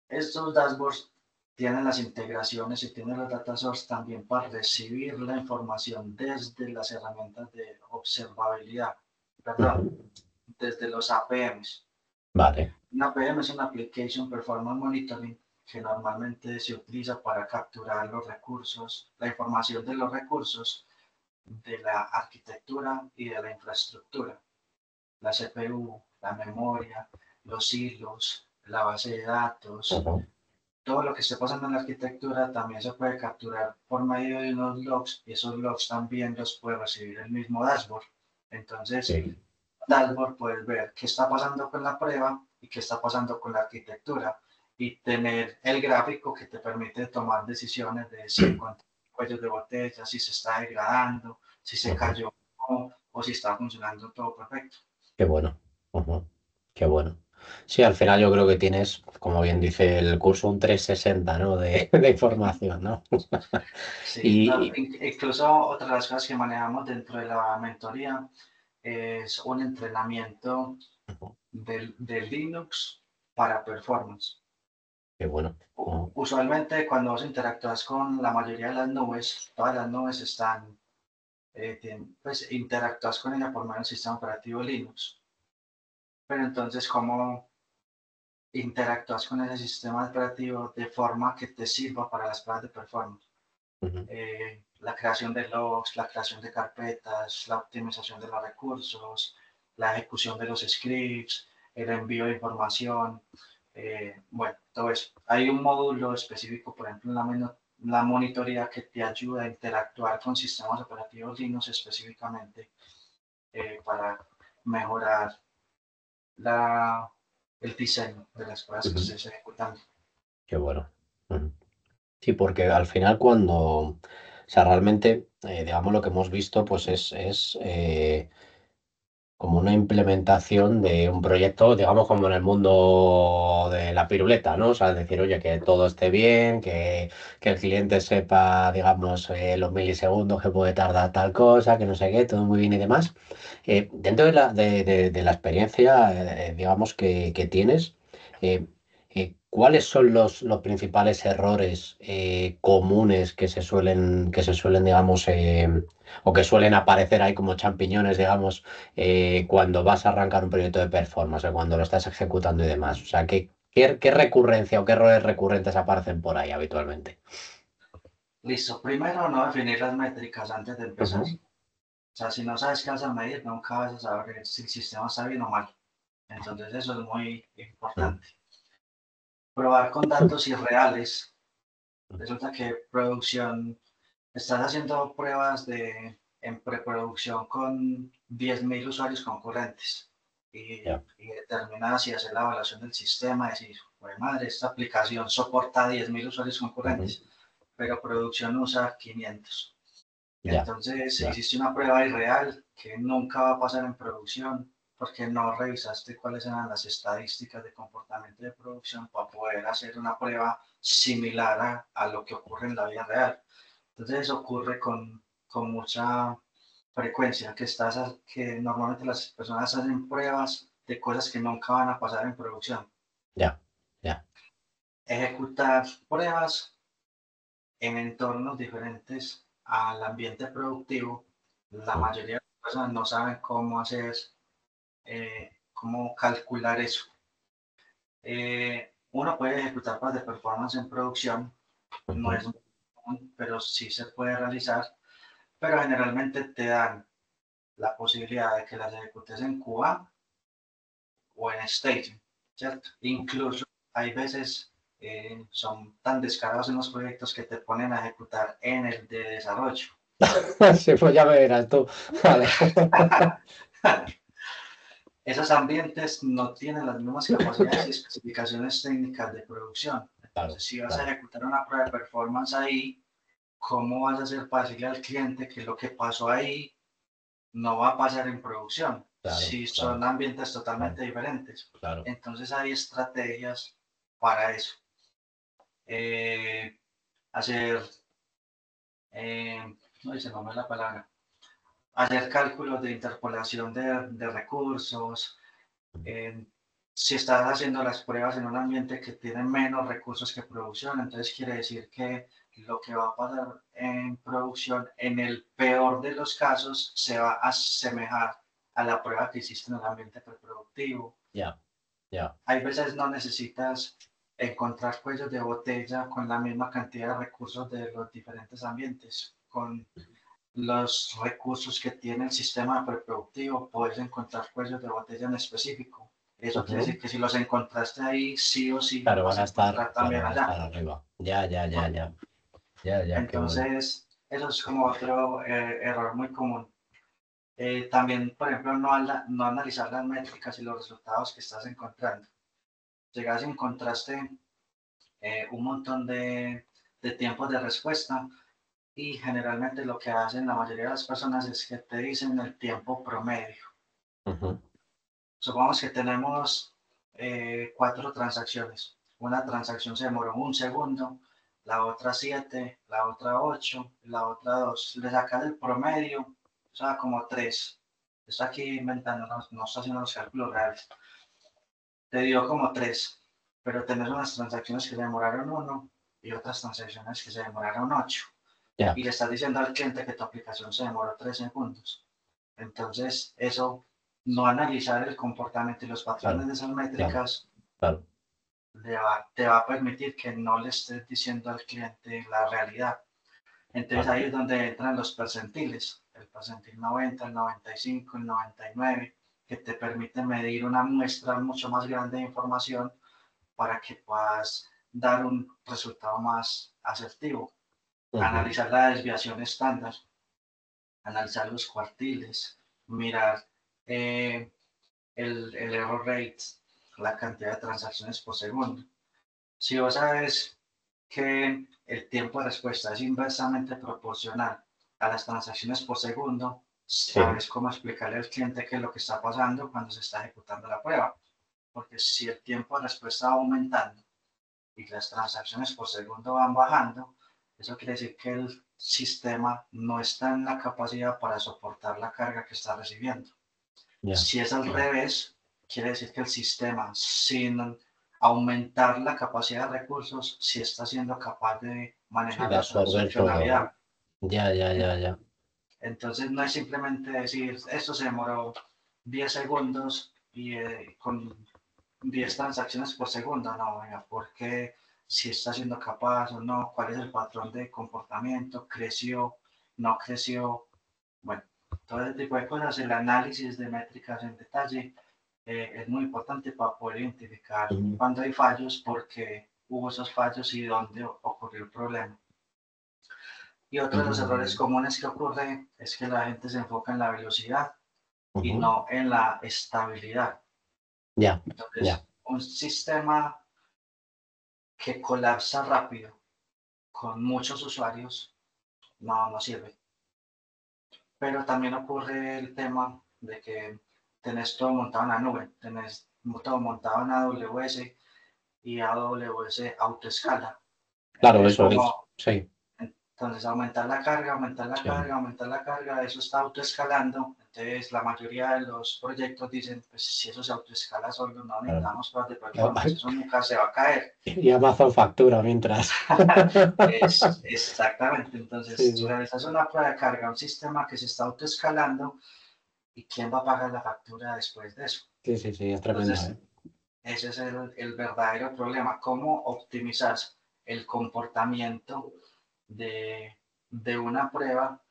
Estos dashboards tienen las integraciones y tienen los data source también para recibir la información desde las herramientas de observabilidad, perdón, Ujú. desde los APMs. Vale. Un APM es una Application Performance Monitoring que normalmente se utiliza para capturar los recursos, la información de los recursos de la arquitectura y de la infraestructura, la CPU, la memoria, los hilos, la base de datos, Ujú. todo lo que esté pasando en la arquitectura también se puede capturar por medio de unos logs y esos logs también los puede recibir el mismo dashboard. Entonces, Sí. dashboard puedes ver qué está pasando con la prueba y qué está pasando con la arquitectura y tener el gráfico que te permite tomar decisiones de si encontrar cuellos de botella, si se está degradando, si se Ujú. cayó o si está funcionando todo perfecto. Qué bueno. Ujú. Qué bueno. Sí, al final yo creo que tienes, como bien dice el curso, un 360, ¿no? De información, ¿no? Sí, no, Y, incluso otra de las cosas que manejamos dentro de la mentoría es un entrenamiento de Linux para performance. qué bueno. Ujú. Usualmente cuando vos interactúas con la mayoría de las nubes, todas las nubes están, pues interactúas con ella por medio del sistema operativo Linux. Pero entonces, ¿cómo interactúas con ese sistema operativo de forma que te sirva para las pruebas de performance? Ujú. La creación de logs, la creación de carpetas, la optimización de los recursos, la ejecución de los scripts, el envío de información, bueno, todo eso. Hay un módulo específico, por ejemplo, la monitoría que te ayuda a interactuar con sistemas operativos Linux específicamente para mejorar el diseño de las cosas que estés ejecutando. Qué bueno. Sí, porque al final o sea, realmente, digamos, lo que hemos visto, pues es como una implementación de un proyecto, digamos, como en el mundo de la piruleta, ¿no? O sea, decir, oye, que todo esté bien, que el cliente sepa, digamos, los milisegundos que puede tardar tal cosa, que no sé qué, todo muy bien y demás. Dentro de la experiencia, digamos, que tienes, eh, ¿cuáles son los principales errores comunes que se suelen, digamos, o que suelen aparecer ahí como champiñones, digamos, cuando vas a arrancar un proyecto de performance o cuando lo estás ejecutando y demás? O sea, ¿qué recurrencia o qué errores recurrentes aparecen por ahí habitualmente? Listo, primero no definir las métricas antes de empezar. Ujú. O sea, si no sabes qué vas a medir, nunca vas a saber si el sistema está bien o mal. Entonces eso es muy Mm. importante. Probar con datos irreales. Resulta que producción, estás haciendo pruebas en preproducción con 10.000 usuarios concurrentes Ya. y determinas si hacer la evaluación del sistema, decir, pues madre, esta aplicación soporta 10.000 usuarios Ujú. concurrentes, pero producción usa 500. Ya, Entonces ya, hiciste una prueba irreal que nunca va a pasar en producción porque no revisaste cuáles eran las estadísticas de comportamiento de producción para poder hacer una prueba similar a lo que ocurre en la vida real. Entonces eso ocurre con mucha frecuencia, que normalmente las personas hacen pruebas de cosas que nunca van a pasar en producción. ya, ya. Ejecutar pruebas en entornos diferentes al ambiente productivo, la Mm. mayoría de las personas no saben cómo hacer, cómo calcular eso. Uno puede ejecutar pruebas de performance en producción, no Ujú. es muy común, pero sí se puede realizar, pero generalmente te dan la posibilidad de que las ejecutes en QA o en staging, ¿cierto? Incluso hay veces son tan descarados en los proyectos que te ponen a ejecutar en el de desarrollo. Sí, pues ya me verás tú. Vale. Esos ambientes no tienen las mismas capacidades y especificaciones técnicas de producción. Claro, Entonces, si vas a claro, ejecutar una prueba de performance ahí, ¿cómo vas a hacer para decirle al cliente que lo que pasó ahí no va a pasar en producción? claro, Si claro, son ambientes claro, totalmente diferentes. claro. Entonces, hay estrategias para eso. Eh, hacer, no dice, no es la palabra, hacer cálculos de interpolación de recursos. eh, si estás haciendo las pruebas en un ambiente que tiene menos recursos que producción, entonces quiere decir que lo que va a pasar en producción, en el peor de los casos, se va a asemejar a la prueba que hiciste en el ambiente preproductivo. Ya, ya. Hay veces no necesitas encontrar cuellos de botella con la misma cantidad de recursos de los diferentes ambientes. Con los recursos que tiene el sistema preproductivo, puedes encontrar cuellos de botella en específico. Eso quiere Ujú. decir que si los encontraste ahí, sí o sí los Claro, vas van a a estar, encontrar claro, también van a allá. estar arriba. Ya, ya, ya, Bueno, ya. Ya, ya, qué bueno. entonces, eso es como otro error muy común. También, por ejemplo, no analizar las métricas y los resultados que estás encontrando. Llegas y encontraste un montón de tiempos de respuesta y generalmente lo que hacen la mayoría de las personas es que te dicen el tiempo promedio. Ujú. Supongamos que tenemos 4 transacciones. Una transacción se demoró 1 segundo, la otra 7, la otra 8, la otra 2. Le sacas el promedio, o sea, como 3. Está aquí inventando, no está haciendo los cálculos reales. Te dio como 3, pero tenés unas transacciones que se demoraron 1 y otras transacciones que se demoraron 8. Ya, Y le estás diciendo al cliente que tu aplicación se demoró 3 segundos. Entonces, eso, no analizar el comportamiento y los patrones claro, de esas claro, métricas claro. te va a permitir que no le estés diciendo al cliente la realidad. Entonces Claro. ahí es donde entran los percentiles, el percentil 90, el 95, el 99. que te permite medir una muestra mucho más grande de información para que puedas dar un resultado más asertivo. Analizar la desviación estándar, analizar los cuartiles, mirar el error rate, la cantidad de transacciones por segundo. Si vos sabes que el tiempo de respuesta es inversamente proporcional a las transacciones por segundo, sabes cómo explicarle al cliente qué es lo que está pasando cuando se está ejecutando la prueba. Porque si el tiempo de respuesta va aumentando y las transacciones por segundo van bajando, eso quiere decir que el sistema no está en la capacidad para soportar la carga que está recibiendo. Si es al revés, quiere decir que el sistema, sin aumentar la capacidad de recursos, sí está siendo capaz de manejar de la absorber todo, funcionalidad. ¿no? Ya. Entonces no es simplemente decir, esto se demoró 10 segundos y con 10 transacciones por segundo, no, venga, porque si está siendo capaz o no, cuál es el patrón de comportamiento, creció, no creció, bueno, todo ese tipo de cosas, el análisis de métricas en detalle es muy importante para poder identificar cuando hay fallos, porque hubo esos fallos y dónde ocurrió el problema. Y otro de los errores comunes que ocurre es que la gente se enfoca en la velocidad y no en la estabilidad. Entonces, un sistema que colapsa rápido con muchos usuarios no sirve. Pero también ocurre el tema de que tenés todo montado en la nube, tenés todo montado en AWS y AWS autoescala. Claro, Entonces, eso es, sí. Entonces, aumentar la carga, aumentar la carga, eso está autoescalando. Entonces, la mayoría de los proyectos dicen, pues si eso se autoescala solo, no necesitamos pruebas de performance, eso nunca se va a caer. Y Amazon factura mientras. Exactamente, entonces tú realizas una prueba de carga, un sistema que se está autoescalando, ¿y quién va a pagar la factura después de eso? Sí, es tremendo, Entonces, ese es el verdadero problema, cómo optimizar el comportamiento de una prueba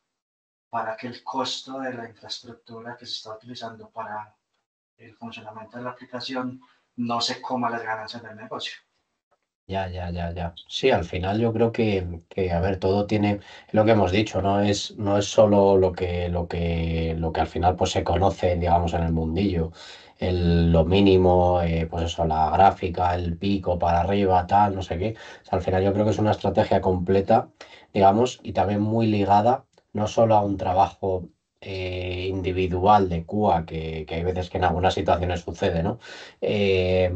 para que el costo de la infraestructura que se está utilizando para el funcionamiento de la aplicación no se coma las ganancias del negocio. Ya. Sí, al final yo creo a ver, todo tiene lo que hemos dicho, no es solo lo que al final pues se conoce, digamos, en el mundillo, lo mínimo, pues eso, la gráfica, el pico para arriba, tal, no sé qué. O sea, al final yo creo que es una estrategia completa, digamos, y también muy ligada no solo a un trabajo individual de QA, que hay veces que en algunas situaciones sucede, ¿no? Eh,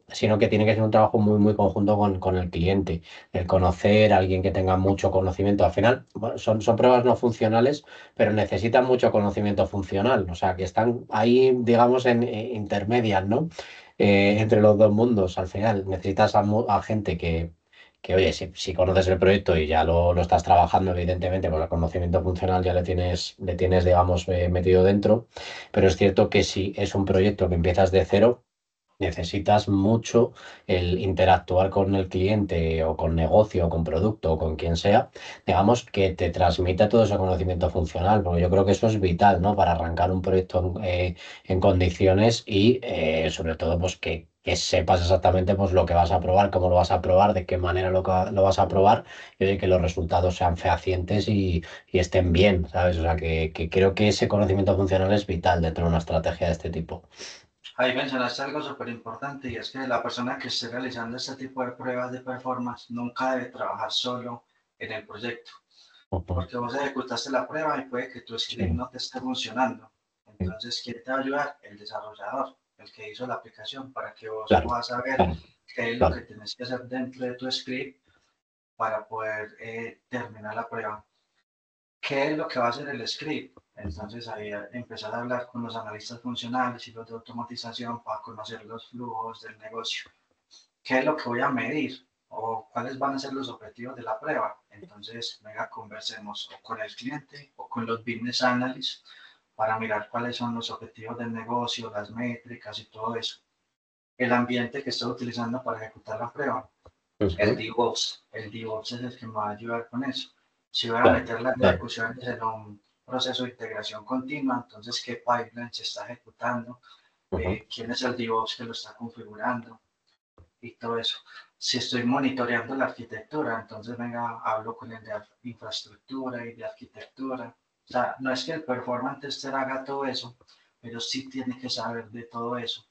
Sino que tiene que ser un trabajo muy conjunto con el cliente, el conocer a alguien que tenga mucho conocimiento. Al final, bueno, son pruebas no funcionales, pero necesitan mucho conocimiento funcional, o sea, que están ahí, digamos, en intermedias, ¿no? Entre los dos mundos. Al final, necesitas a gente que, oye, si conoces el proyecto y ya lo estás trabajando, evidentemente, pues el conocimiento funcional ya le tienes, digamos, metido dentro, pero es cierto que si es un proyecto que empiezas de cero, necesitas mucho el interactuar con el cliente o con negocio o con producto o con quien sea, digamos, que te transmita todo ese conocimiento funcional, porque yo creo que eso es vital, ¿no? Para arrancar un proyecto en condiciones y sobre todo pues que sepas exactamente pues lo que vas a probar, cómo lo vas a probar, de qué manera lo vas a probar y oye, que los resultados sean fehacientes y estén bien, ¿sabes? O sea, que creo que ese conocimiento funcional es vital dentro de una estrategia de este tipo. Ahí mencionaste algo súper importante y es que la persona que esté realizando este tipo de pruebas de performance nunca debe trabajar solo en el proyecto, Ujú. porque vos ejecutaste la prueba y puede que tu script Sí, no te esté funcionando. sí, Entonces, ¿quién te va a ayudar? El desarrollador, el que hizo la aplicación, para que vos claro, puedas saber claro, qué es lo que claro. tienes que hacer dentro de tu script para poder terminar la prueba. ¿Qué es lo que va a hacer el script? Ujú. Entonces ahí empezar a hablar con los analistas funcionales y los de automatización para conocer los flujos del negocio. ¿Qué es lo que voy a medir? ¿O cuáles van a ser los objetivos de la prueba? Entonces, venga, conversemos o con el cliente o con los business analysts para mirar cuáles son los objetivos del negocio, las métricas y todo eso. El ambiente que estoy utilizando para ejecutar la prueba. El Ujú. DevOps. El DevOps es el que me va a ayudar con eso. Si voy a Claro, meter las claro. ejecuciones proceso de integración continua, entonces qué pipeline se está ejecutando, Ujú. quién es el DevOps que lo está configurando y todo eso. Si estoy monitoreando la arquitectura, entonces venga, hablo con el de infraestructura y de arquitectura. O sea, no es que el performance tester haga todo eso, pero sí tiene que saber de todo eso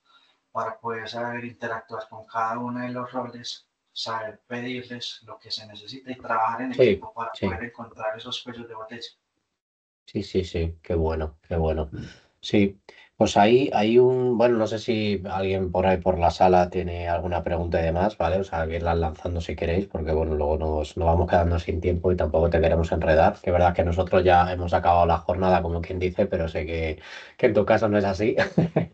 para poder saber interactuar con cada uno de los roles, saber pedirles lo que se necesita y trabajar en Sí, equipo para sí. poder encontrar esos cuellos de botella. Sí, sí, sí, qué bueno, qué bueno. Sí, pues ahí hay un, bueno, no sé si alguien por ahí por la sala tiene alguna pregunta y demás, ¿vale? O sea, que irlas lanzando si queréis, porque bueno, luego nos vamos quedando sin tiempo y tampoco te queremos enredar, que es verdad que nosotros ya hemos acabado la jornada, como quien dice, pero sé que en tu caso no es así,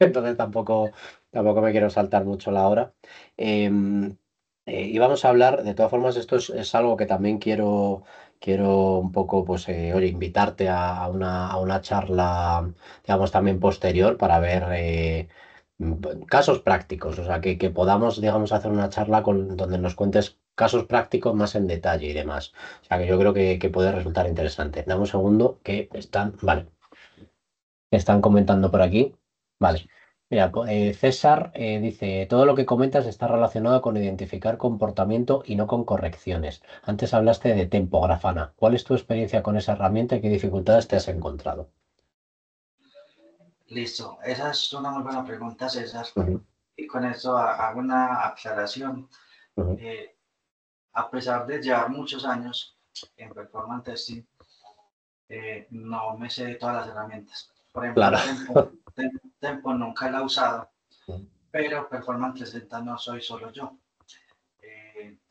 entonces tampoco me quiero saltar mucho la hora. Em, y vamos a hablar, de todas formas, esto es algo que también quiero un poco, pues, oye, invitarte a una charla, digamos, también posterior para ver casos prácticos, o sea, que podamos, digamos, hacer una charla donde nos cuentes casos prácticos más en detalle y demás. O sea, que yo creo que puede resultar interesante. Dame un segundo que vale, están comentando por aquí. Vale. Mira, César dice, todo lo que comentas está relacionado con identificar comportamiento y no con correcciones. Antes hablaste de Tempo, Grafana. ¿Cuál es tu experiencia con esa herramienta y qué dificultades te has encontrado? Listo, esa es una muy buena pregunta, César. Ujú, Y con eso hago una aclaración. ujú. Eh, a pesar de llevar muchos años en performance testing, no me sé de todas las herramientas. Por Claro. ejemplo, Tempo nunca la he usado, pero performance testing no soy solo yo.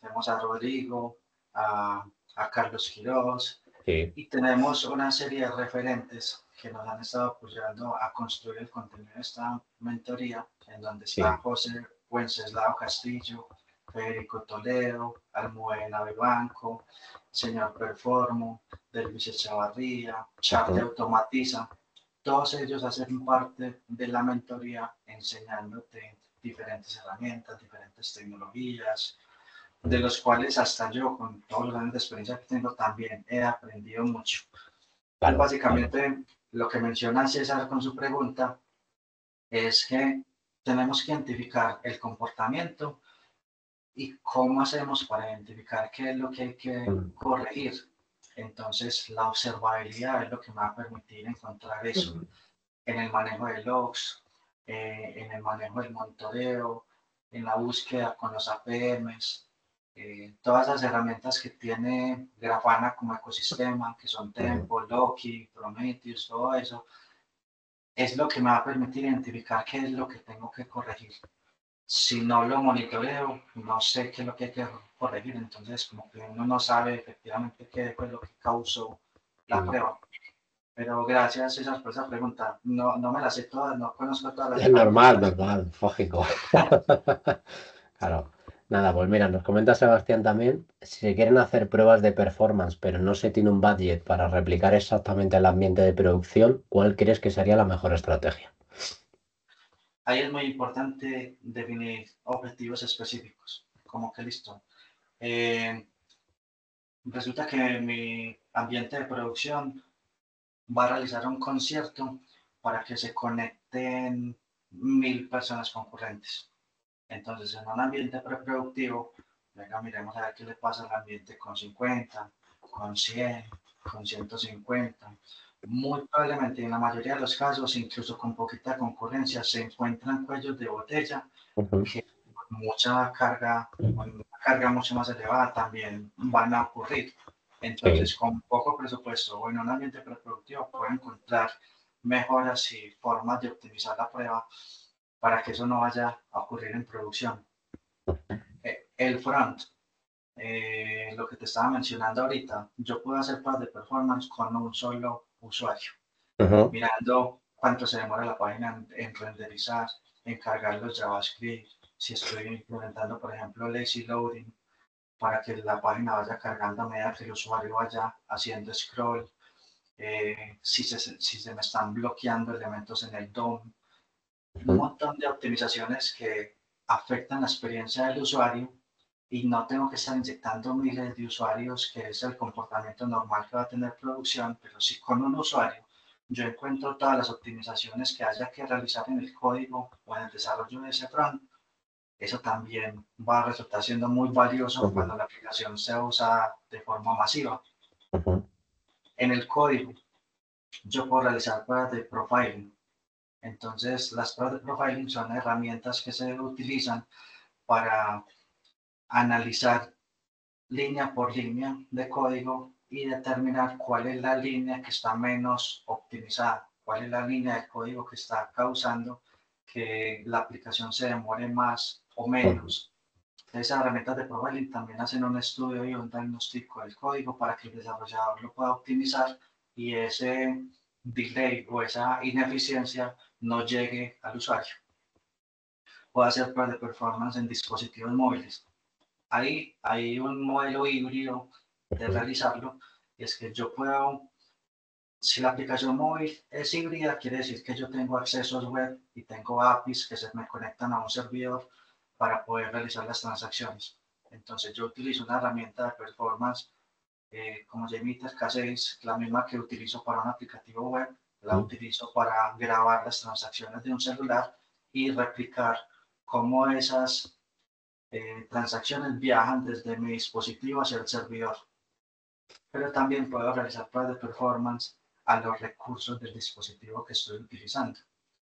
Tenemos a Rodrigo, a Carlos Quirós, Sí, y tenemos una serie de referentes que nos han estado apoyando a construir el contenido de esta mentoría, en donde está sí. José Wenceslao Castillo, Federico Toledo, Almudena Vivanco, Señor Performo, Delvis Echavarría, Charte Ujú, Automatiza. Todos ellos hacen parte de la mentoría enseñándote diferentes herramientas, diferentes tecnologías, de ujú. los cuales hasta yo, con todos los años de experiencia que tengo, también he aprendido mucho. Entonces, Claro, claro. básicamente, lo que menciona César con su pregunta es que tenemos que identificar el comportamiento y cómo hacemos para identificar qué es lo que hay que Mm, corregir. Entonces, la observabilidad es lo que me va a permitir encontrar eso mm, en el manejo de logs, en el manejo del monitoreo, en la búsqueda con los APMs, todas las herramientas que tiene Grafana como ecosistema, que son ujú. Tempo, Loki, Prometheus, todo eso, es lo que me va a permitir identificar qué es lo que tengo que corregir. Si no lo monitoreo, no sé qué es lo que hay que corregir, entonces como que uno no sabe efectivamente qué fue lo que causó la Mm. prueba. Pero gracias, César, por esa pregunta. No, no me las sé todas, no conozco todas las Es normal, herramientas. normal, lógico. Claro. Nada, pues mira, nos comenta Sebastián también, si se quieren hacer pruebas de performance, pero no se tiene un budget para replicar exactamente el ambiente de producción, ¿cuál crees que sería la mejor estrategia? Ahí es muy importante definir objetivos específicos, como que listo. Eh, resulta que mi ambiente de producción va a realizar un concierto para que se conecten 1000 personas concurrentes. Entonces, en un ambiente preproductivo, venga, miremos a ver qué le pasa al ambiente con 50, con 100, con 150. Muy probablemente, en la mayoría de los casos, incluso con poquita concurrencia, se encuentran cuellos de botella Ujú. que con mucha carga, con una carga mucho más elevada también van a ocurrir. Sí. Entonces, con poco presupuesto o en un ambiente preproductivo, pueden encontrar mejoras y formas de optimizar la prueba para que eso no vaya a ocurrir en producción. El front, lo que te estaba mencionando ahorita, yo puedo hacer pruebas de performance con un solo usuario, Ujú. mirando cuánto se demora la página en renderizar, en cargar los JavaScript, si estoy implementando, por ejemplo, lazy loading, para que la página vaya cargando a medida que el usuario vaya haciendo scroll, si se me están bloqueando elementos en el DOM, un Ujú. montón de optimizaciones que afectan la experiencia del usuario y no tengo que estar inyectando miles de usuarios, que es el comportamiento normal que va a tener producción, pero si con un usuario yo encuentro todas las optimizaciones que haya que realizar en el código o en el desarrollo de ese front, eso también va a resultar siendo muy valioso Ujú, cuando la aplicación se usa de forma masiva. ujú, En el código, yo puedo realizar pruebas de profiling. Entonces, las pruebas de profiling son herramientas que se utilizan para analizar línea por línea de código y determinar cuál es la línea que está menos optimizada, cuál es la línea de código que está causando que la aplicación se demore más o ujú, menos. Esas herramientas de profiling también hacen un estudio y un diagnóstico del código para que el desarrollador lo pueda optimizar y ese delay o esa ineficiencia no llegue al usuario. Puede hacer pruebas de performance en dispositivos móviles. Ahí hay un modelo híbrido de ujú. realizarlo, y es que yo puedo, si la aplicación móvil es híbrida, quiere decir que yo tengo accesos web y tengo APIs que se me conectan a un servidor para poder realizar las transacciones. Entonces yo utilizo una herramienta de performance como JMeter K6, la misma que utilizo para un aplicativo web, la Mm. utilizo para grabar las transacciones de un celular y replicar cómo esas transacciones viajan desde mi dispositivo hacia el servidor, pero también puedo realizar pruebas de performance a los recursos del dispositivo que estoy utilizando,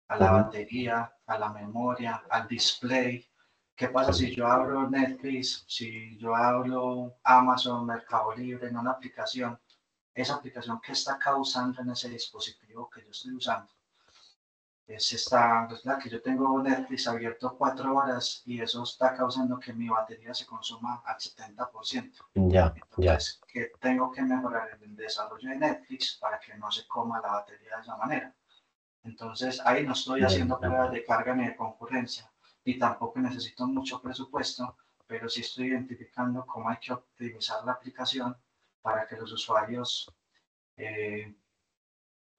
a la Ujú. batería, a la memoria, al display. ¿Qué pasa si yo abro Netflix, si yo abro Amazon, Mercado Libre en una aplicación? Esa aplicación que está causando en ese dispositivo que yo estoy usando. Es la que yo tengo Netflix abierto 4 horas y eso está causando que mi batería se consuma al 70%. Ya, ya, Entonces, ¿qué tengo que mejorar en el desarrollo de Netflix para que no se coma la batería de esa manera? Entonces, ahí no estoy ya, haciendo ya. pruebas de carga ni de concurrencia, ni tampoco necesito mucho presupuesto, pero sí estoy identificando cómo hay que optimizar la aplicación para que los usuarios, eh,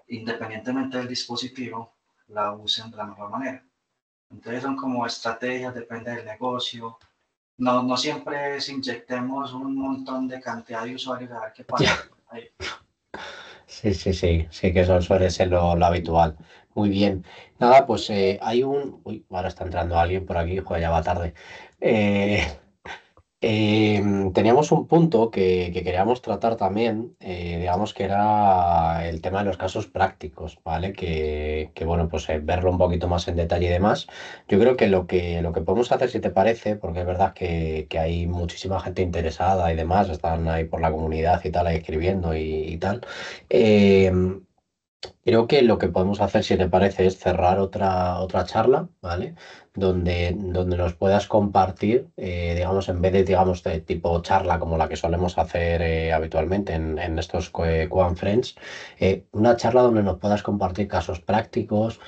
independientemente del dispositivo, la usen de la mejor manera. Entonces son como estrategias, depende del negocio. No, no siempre es inyectemos un montón de cantidad de usuarios a ver qué Ya. pasa. Ahí. Sí, sí, sí, sí que eso suele ser lo habitual. Muy bien. Nada, pues hay un... Uy, ahora está entrando alguien por aquí, joder, ya va tarde. Eh, Teníamos un punto que queríamos tratar también, digamos que era el tema de los casos prácticos, ¿vale? Bueno, pues verlo un poquito más en detalle y demás. Yo creo que lo que podemos hacer, si te parece, porque es verdad que hay muchísima gente interesada y demás, están ahí por la comunidad y tal, ahí escribiendo y tal. eh, Creo que lo que podemos hacer, si te parece, es cerrar otra charla, ¿vale? Donde nos puedas compartir, digamos, en vez de, digamos, de tipo charla como la que solemos hacer habitualmente en estos Quan Friends, una charla donde nos puedas compartir casos prácticos,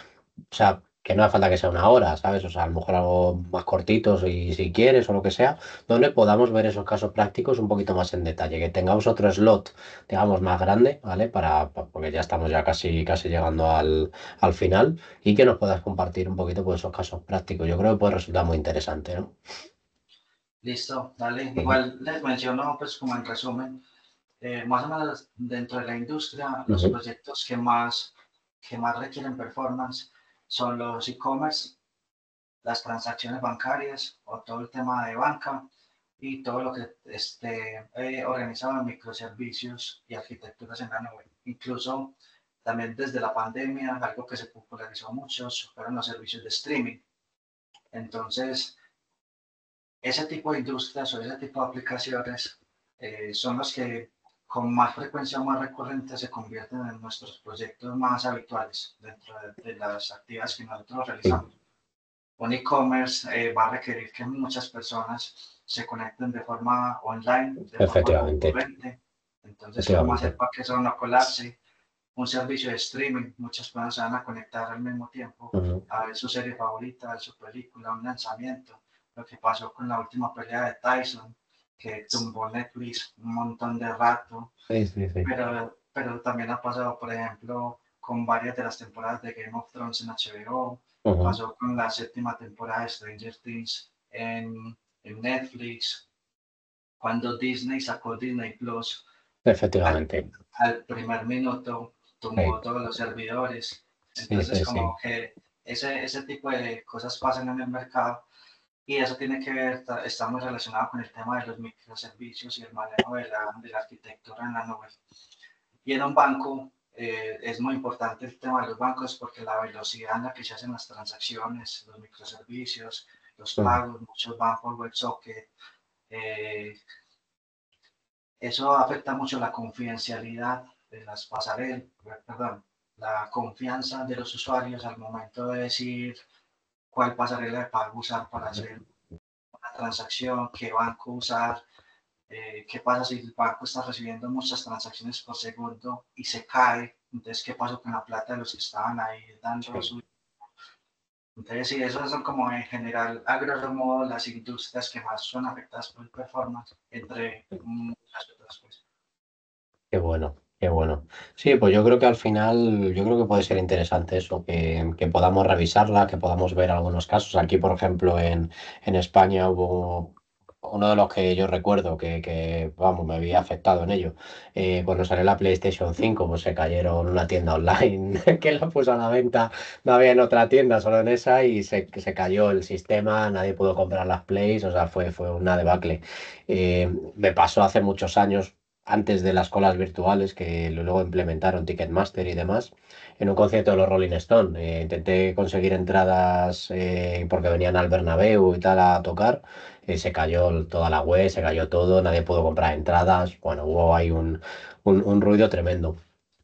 o sea, que no hace falta que sea una hora, ¿sabes? O sea, a lo mejor algo más cortitos y si quieres o lo que sea, donde podamos ver esos casos prácticos un poquito más en detalle, que tengamos otro slot, digamos, más grande, ¿vale? Porque ya estamos ya casi llegando al final y que nos puedas compartir un poquito pues, esos casos prácticos. Yo creo que puede resultar muy interesante, ¿no? Listo, dale. Ujú, Igual les menciono, pues como en resumen, más o menos dentro de la industria, los ujú. proyectos que más requieren performance son los e-commerce, las transacciones bancarias o todo el tema de banca y todo lo que esté organizado en microservicios y arquitecturas en la nube. Incluso también desde la pandemia, algo que se popularizó mucho fueron los servicios de streaming. Entonces, ese tipo de industrias o ese tipo de aplicaciones son los que con más frecuencia o más recurrente se convierten en nuestros proyectos más habituales dentro de las actividades que nosotros Sí, realizamos. Un e-commerce va a requerir que muchas personas se conecten de forma online, de forma efectivamente, concurrente. Entonces, ¿cómo hacer efectivamente. para que eso no colapse? Un servicio de streaming, muchas personas se van a conectar al mismo tiempo Ujú. a ver su serie favorita, a ver su película, un lanzamiento. Lo que pasó con la última pelea de Tyson, que tumbó Netflix un montón de rato, Sí, sí, sí. pero también ha pasado, por ejemplo, con varias de las temporadas de Game of Thrones en HBO, Ujú. pasó con la séptima temporada de Stranger Things en Netflix. cuando Disney sacó Disney Plus, al, efectivamente. al primer minuto Sí, tumbó todos los servidores. sí, Entonces, sí, sí. como que ese tipo de cosas pasan en el mercado y eso tiene que ver, está muy relacionado con el tema de los microservicios y el manejo de la arquitectura en la nube. Y en un banco es muy importante el tema de los bancos porque la velocidad en la que se hacen las transacciones, los microservicios, los Mm. pagos, muchos van por WebSocket, eh, eso afecta mucho la confidencialidad de las pasarelas, perdón, la confianza de los usuarios al momento de decir cuál pasarela de pago usar para hacer una transacción, qué banco usar, qué pasa si el banco está recibiendo muchas transacciones por segundo y se cae, entonces qué pasó con la plata de los que estaban ahí dando Sí. su... Entonces, sí, esos son como en general, a grosso modo, las industrias que más son afectadas por el performance, entre muchas otras cosas. Qué bueno, qué bueno. Sí, pues yo creo que al final, yo creo que puede ser interesante eso, que podamos revisarla, que podamos ver algunos casos. Aquí, por ejemplo, en España hubo uno de los que yo recuerdo vamos, me había afectado en ello. Cuando salió la PlayStation 5, pues se cayeron una tienda online que la puso a la venta, no había en otra tienda, solo en esa, y se cayó el sistema, nadie pudo comprar las Plays, o sea, fue una debacle. Me pasó hace muchos años antes de las colas virtuales que luego implementaron Ticketmaster y demás, en un concierto de los Rolling Stone. Intenté conseguir entradas porque venían al Bernabéu y tal a tocar. Se cayó toda la web, se cayó todo, nadie pudo comprar entradas. Bueno, hubo ahí un ruido tremendo.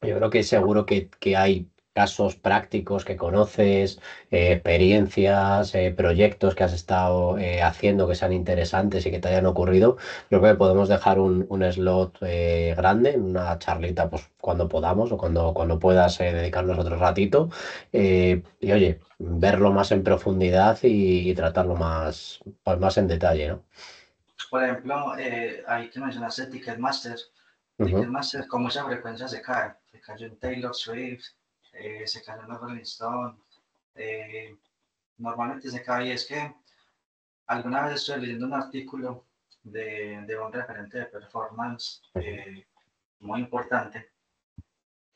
Yo creo que seguro que hay casos prácticos que conoces, experiencias, proyectos que has estado haciendo que sean interesantes y que te hayan ocurrido. Creo que podemos dejar un slot grande, una charlita, pues cuando podamos o cuando puedas dedicarnos otro ratito. Y oye, verlo más en profundidad y tratarlo más, pues, más en detalle, ¿no? Por ejemplo, ahí que mencionaste Ticketmaster, Ujú. Ticketmaster con mucha frecuencia se cae. Se cayó en Taylor Swift, se cayó en los Rolling Stone. eh, Normalmente se cae y es que alguna vez estuve leyendo un artículo de un referente de performance Ujú. muy importante.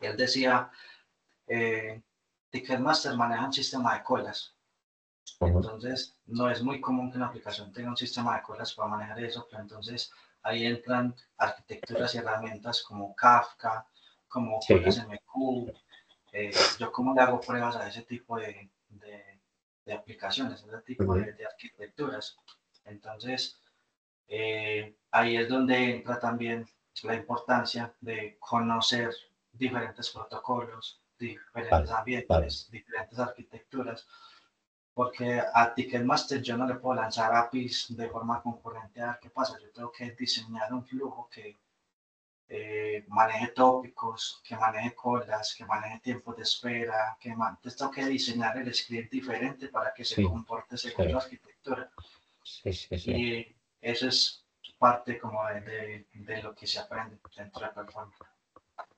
Y él decía, eh, Ticketmaster maneja un sistema de colas. Ujú. Entonces, no es muy común que una aplicación tenga un sistema de colas para manejar eso, pero entonces ahí entran arquitecturas y herramientas como Kafka, como colas Sí. MQ. Yo como le hago pruebas a ese tipo de aplicaciones, a ese tipo Ujú. de arquitecturas. Entonces, ahí es donde entra también la importancia de conocer diferentes protocolos, diferentes Claro, claro. ambientes, diferentes arquitecturas, porque a Ticketmaster yo no le puedo lanzar APIs de forma concurrente a ver qué pasa. Yo tengo que diseñar un flujo que maneje tópicos, que maneje colas, que maneje tiempos de espera, entonces tengo que diseñar el script diferente para que se Sí, comporte según tu sí, arquitectura. sí, sí, sí. Y eso es parte como de lo que se aprende dentro de Performance.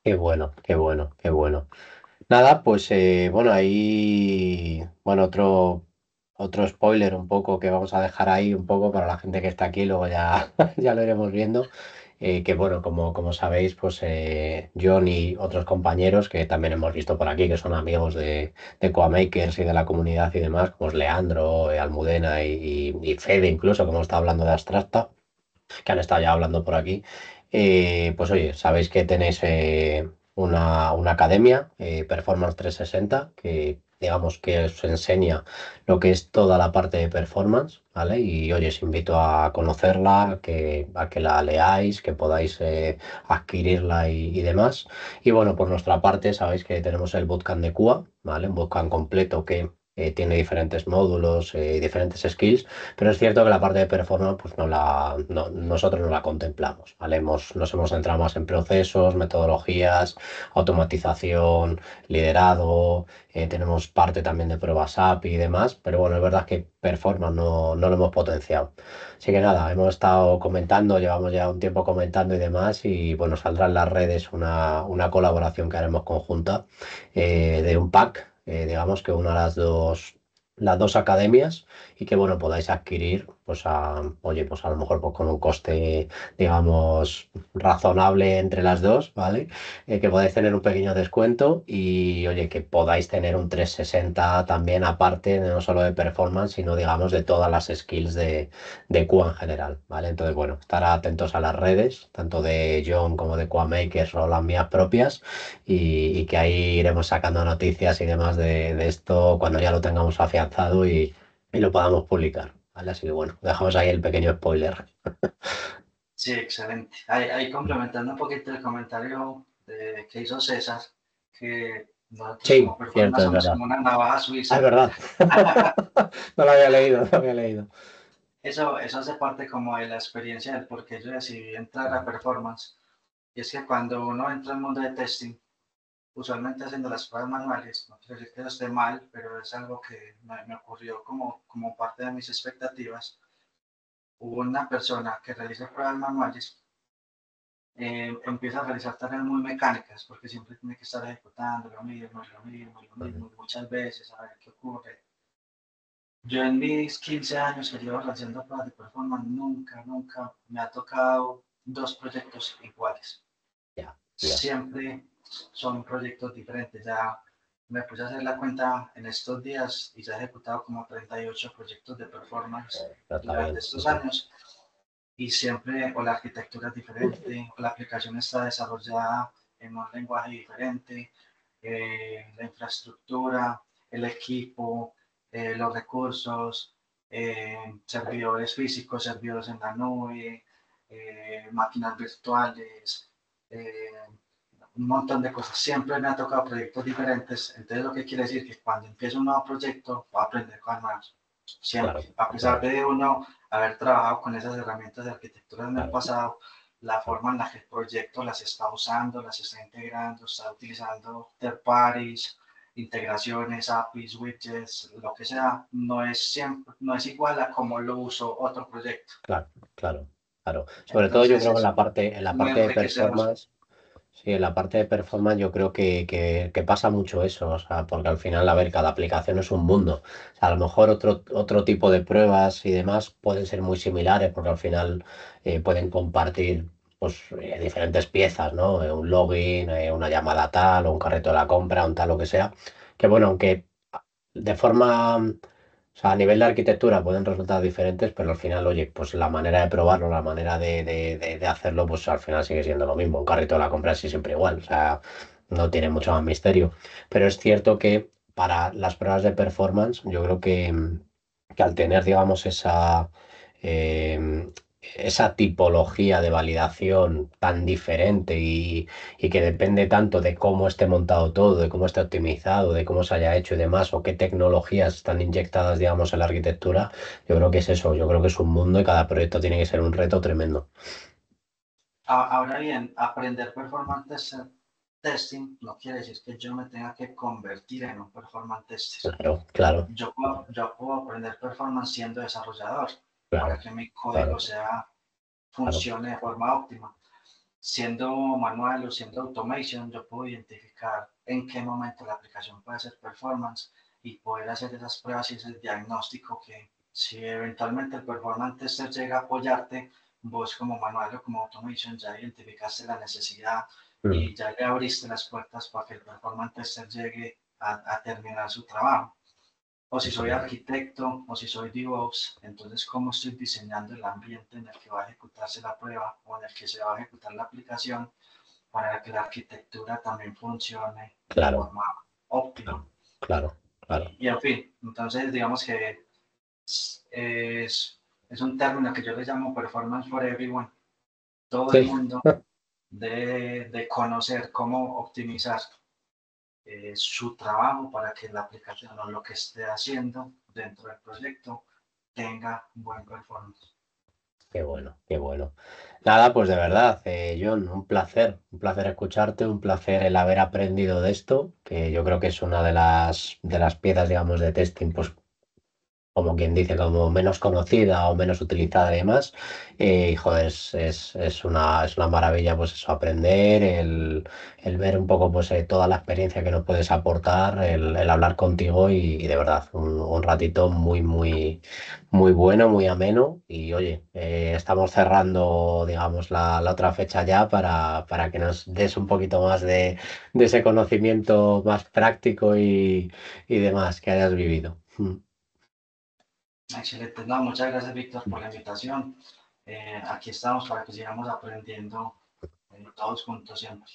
Qué bueno, qué bueno, qué bueno. Nada, pues bueno, ahí, bueno, otro spoiler un poco que vamos a dejar ahí un poco para la gente que está aquí, luego ya, ya lo iremos viendo. Que bueno, como sabéis, pues John y otros compañeros que también hemos visto por aquí, que son amigos de CoaMakers y de la comunidad y demás, como es Leandro, Almudena y Fede incluso, que hemos estado hablando de Abstracta, que han estado ya hablando por aquí. Pues oye, sabéis que tenéis una academia, Performance 360, que digamos que os enseña lo que es toda la parte de performance, ¿vale? Y oye, os invito a conocerla, a que la leáis, que podáis adquirirla y demás. Y bueno, por nuestra parte, sabéis que tenemos el bootcamp de QA, ¿vale? Un bootcamp completo que tiene diferentes módulos y diferentes skills, pero es cierto que la parte de performance, pues nosotros no la contemplamos, ¿vale? Nos hemos centrado más en procesos, metodologías, automatización, liderado, tenemos parte también de pruebas API y demás, pero bueno, es verdad que performance no lo hemos potenciado. Así que nada, hemos estado comentando, llevamos ya un tiempo comentando y demás, y bueno, saldrá en las redes una colaboración que haremos conjunta de un pack, digamos que una de las dos. las dos academias y que bueno, podáis adquirir, pues oye, pues a lo mejor pues, con un coste, digamos, razonable entre las dos, ¿vale? Que podáis tener un pequeño descuento y oye, que podáis tener un 360 también aparte, no solo de performance, sino digamos de todas las skills de QA en general, ¿vale? Entonces, bueno, estar atentos a las redes, tanto de John como de QA Makers o las mías propias y que ahí iremos sacando noticias y demás de esto cuando ya lo tengamos afianzado y lo podamos publicar, ¿vale? Así que bueno, dejamos ahí el pequeño spoiler. Sí, excelente. Ahí complementando un poquito el comentario que hizo César, que nosotros Sí, como cierto, personas es somos verdad. como una navaja Ah, es suiza. verdad. No lo había leído, no lo había leído. Eso hace parte como de la experiencia del por qué yo decidí entrar a performance. Y es que cuando uno entra al mundo de testing, usualmente haciendo las pruebas manuales, no quiero decir que eso esté mal, pero es algo que me ocurrió como parte de mis expectativas. Hubo una persona que realiza pruebas manuales, empieza a realizar tareas muy mecánicas, porque siempre tiene que estar ejecutando lo Ujú. mismo, y muchas veces a ver qué ocurre. Yo en mis 15 años que llevo haciendo pruebas de performance, nunca me ha tocado dos proyectos iguales. Ya, ya, Siempre son proyectos diferentes. Ya me puse a hacer la cuenta en estos días y ya he ejecutado como 38 proyectos de performance ya está durante bien. Sí, estos sí. años y siempre o la arquitectura es diferente o la aplicación está desarrollada en un lenguaje diferente, la infraestructura, el equipo, los recursos, servidores físicos, servidores en la nube, máquinas virtuales, eh, un montón de cosas. Siempre me ha tocado proyectos diferentes, entonces lo que quiere decir que cuando empiezo un nuevo proyecto voy a aprender cosas nuevas. Siempre, Claro, a pesar claro, de uno haber trabajado con esas herramientas de arquitectura en el claro, pasado, la claro. forma en la que el proyecto las está usando, las está integrando, está utilizando third parties, integraciones, APIs, widgets, lo que sea, no es siempre, no es igual a como lo usó otro proyecto. Claro, claro, claro. Sobre todo yo Entonces creo que es en la muy parte de enriquecedor. performance, sí, en la parte de performance yo creo que pasa mucho eso, o sea, porque al final, a ver, cada aplicación es un mundo. O sea, a lo mejor otro tipo de pruebas y demás pueden ser muy similares, porque al final pueden compartir pues, diferentes piezas, ¿no? Un login, una llamada tal, o un carrito de la compra, un tal, lo que sea. Que bueno, aunque de forma o sea, a nivel de arquitectura pueden resultar diferentes, pero al final, oye, pues la manera de probarlo, la manera de hacerlo, pues al final sigue siendo lo mismo. Un carrito de la compra es siempre igual, o sea, no tiene mucho más misterio. Pero es cierto que para las pruebas de performance, yo creo que al tener, digamos, eh, esa tipología de validación tan diferente y que depende tanto de cómo esté montado todo, de cómo esté optimizado, de cómo se haya hecho y demás, o qué tecnologías están inyectadas, digamos, en la arquitectura, yo creo que es eso, yo creo que es un mundo y cada proyecto tiene que ser un reto tremendo. Ahora bien, aprender performance testing no quiere decir que yo me tenga que convertir en un performance tester. Claro, claro, Yo puedo aprender performance siendo desarrollador para claro, que mi código claro, claro, funcione de forma óptima. Siendo manual o siendo automation, yo puedo identificar en qué momento la aplicación puede hacer performance y poder hacer esas pruebas y ese diagnóstico que si eventualmente el performance tester llega a apoyarte, vos como manual o como automation ya identificaste la necesidad mm, y ya le abriste las puertas para que el performance tester llegue a terminar su trabajo. O si soy sí, arquitecto, o si soy DevOps, entonces cómo estoy diseñando el ambiente en el que va a ejecutarse la prueba o en el que se va a ejecutar la aplicación para que la arquitectura también funcione de claro, forma óptima. claro, claro, claro, Y en fin, entonces digamos que es un término que yo le llamo performance for everyone. Todo el sí, mundo de conocer cómo optimizar su trabajo para que la aplicación o lo que esté haciendo dentro del proyecto tenga buen performance. qué bueno, qué bueno. Nada, pues de verdad, John, un placer escucharte, un placer el haber aprendido de esto, que yo creo que es una de las piezas, digamos, de testing, pues como quien dice, como menos conocida o menos utilizada y demás. Y joder, es una maravilla pues eso, aprender, el ver un poco pues toda la experiencia que nos puedes aportar, el hablar contigo y de verdad, un ratito muy, muy, muy bueno, muy ameno. Y oye, estamos cerrando, digamos, la otra fecha ya para que nos des un poquito más de ese conocimiento más práctico y demás que hayas vivido. Excelente. No, muchas gracias, Víctor, por la invitación. Aquí estamos para que sigamos aprendiendo todos juntos siempre.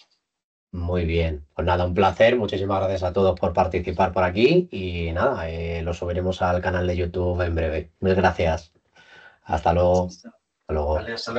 Muy bien, pues nada, un placer. Muchísimas gracias a todos por participar por aquí y nada, lo subiremos al canal de YouTube en breve. Muchas gracias. Hasta luego. Listo. Hasta luego. Vale, hasta luego.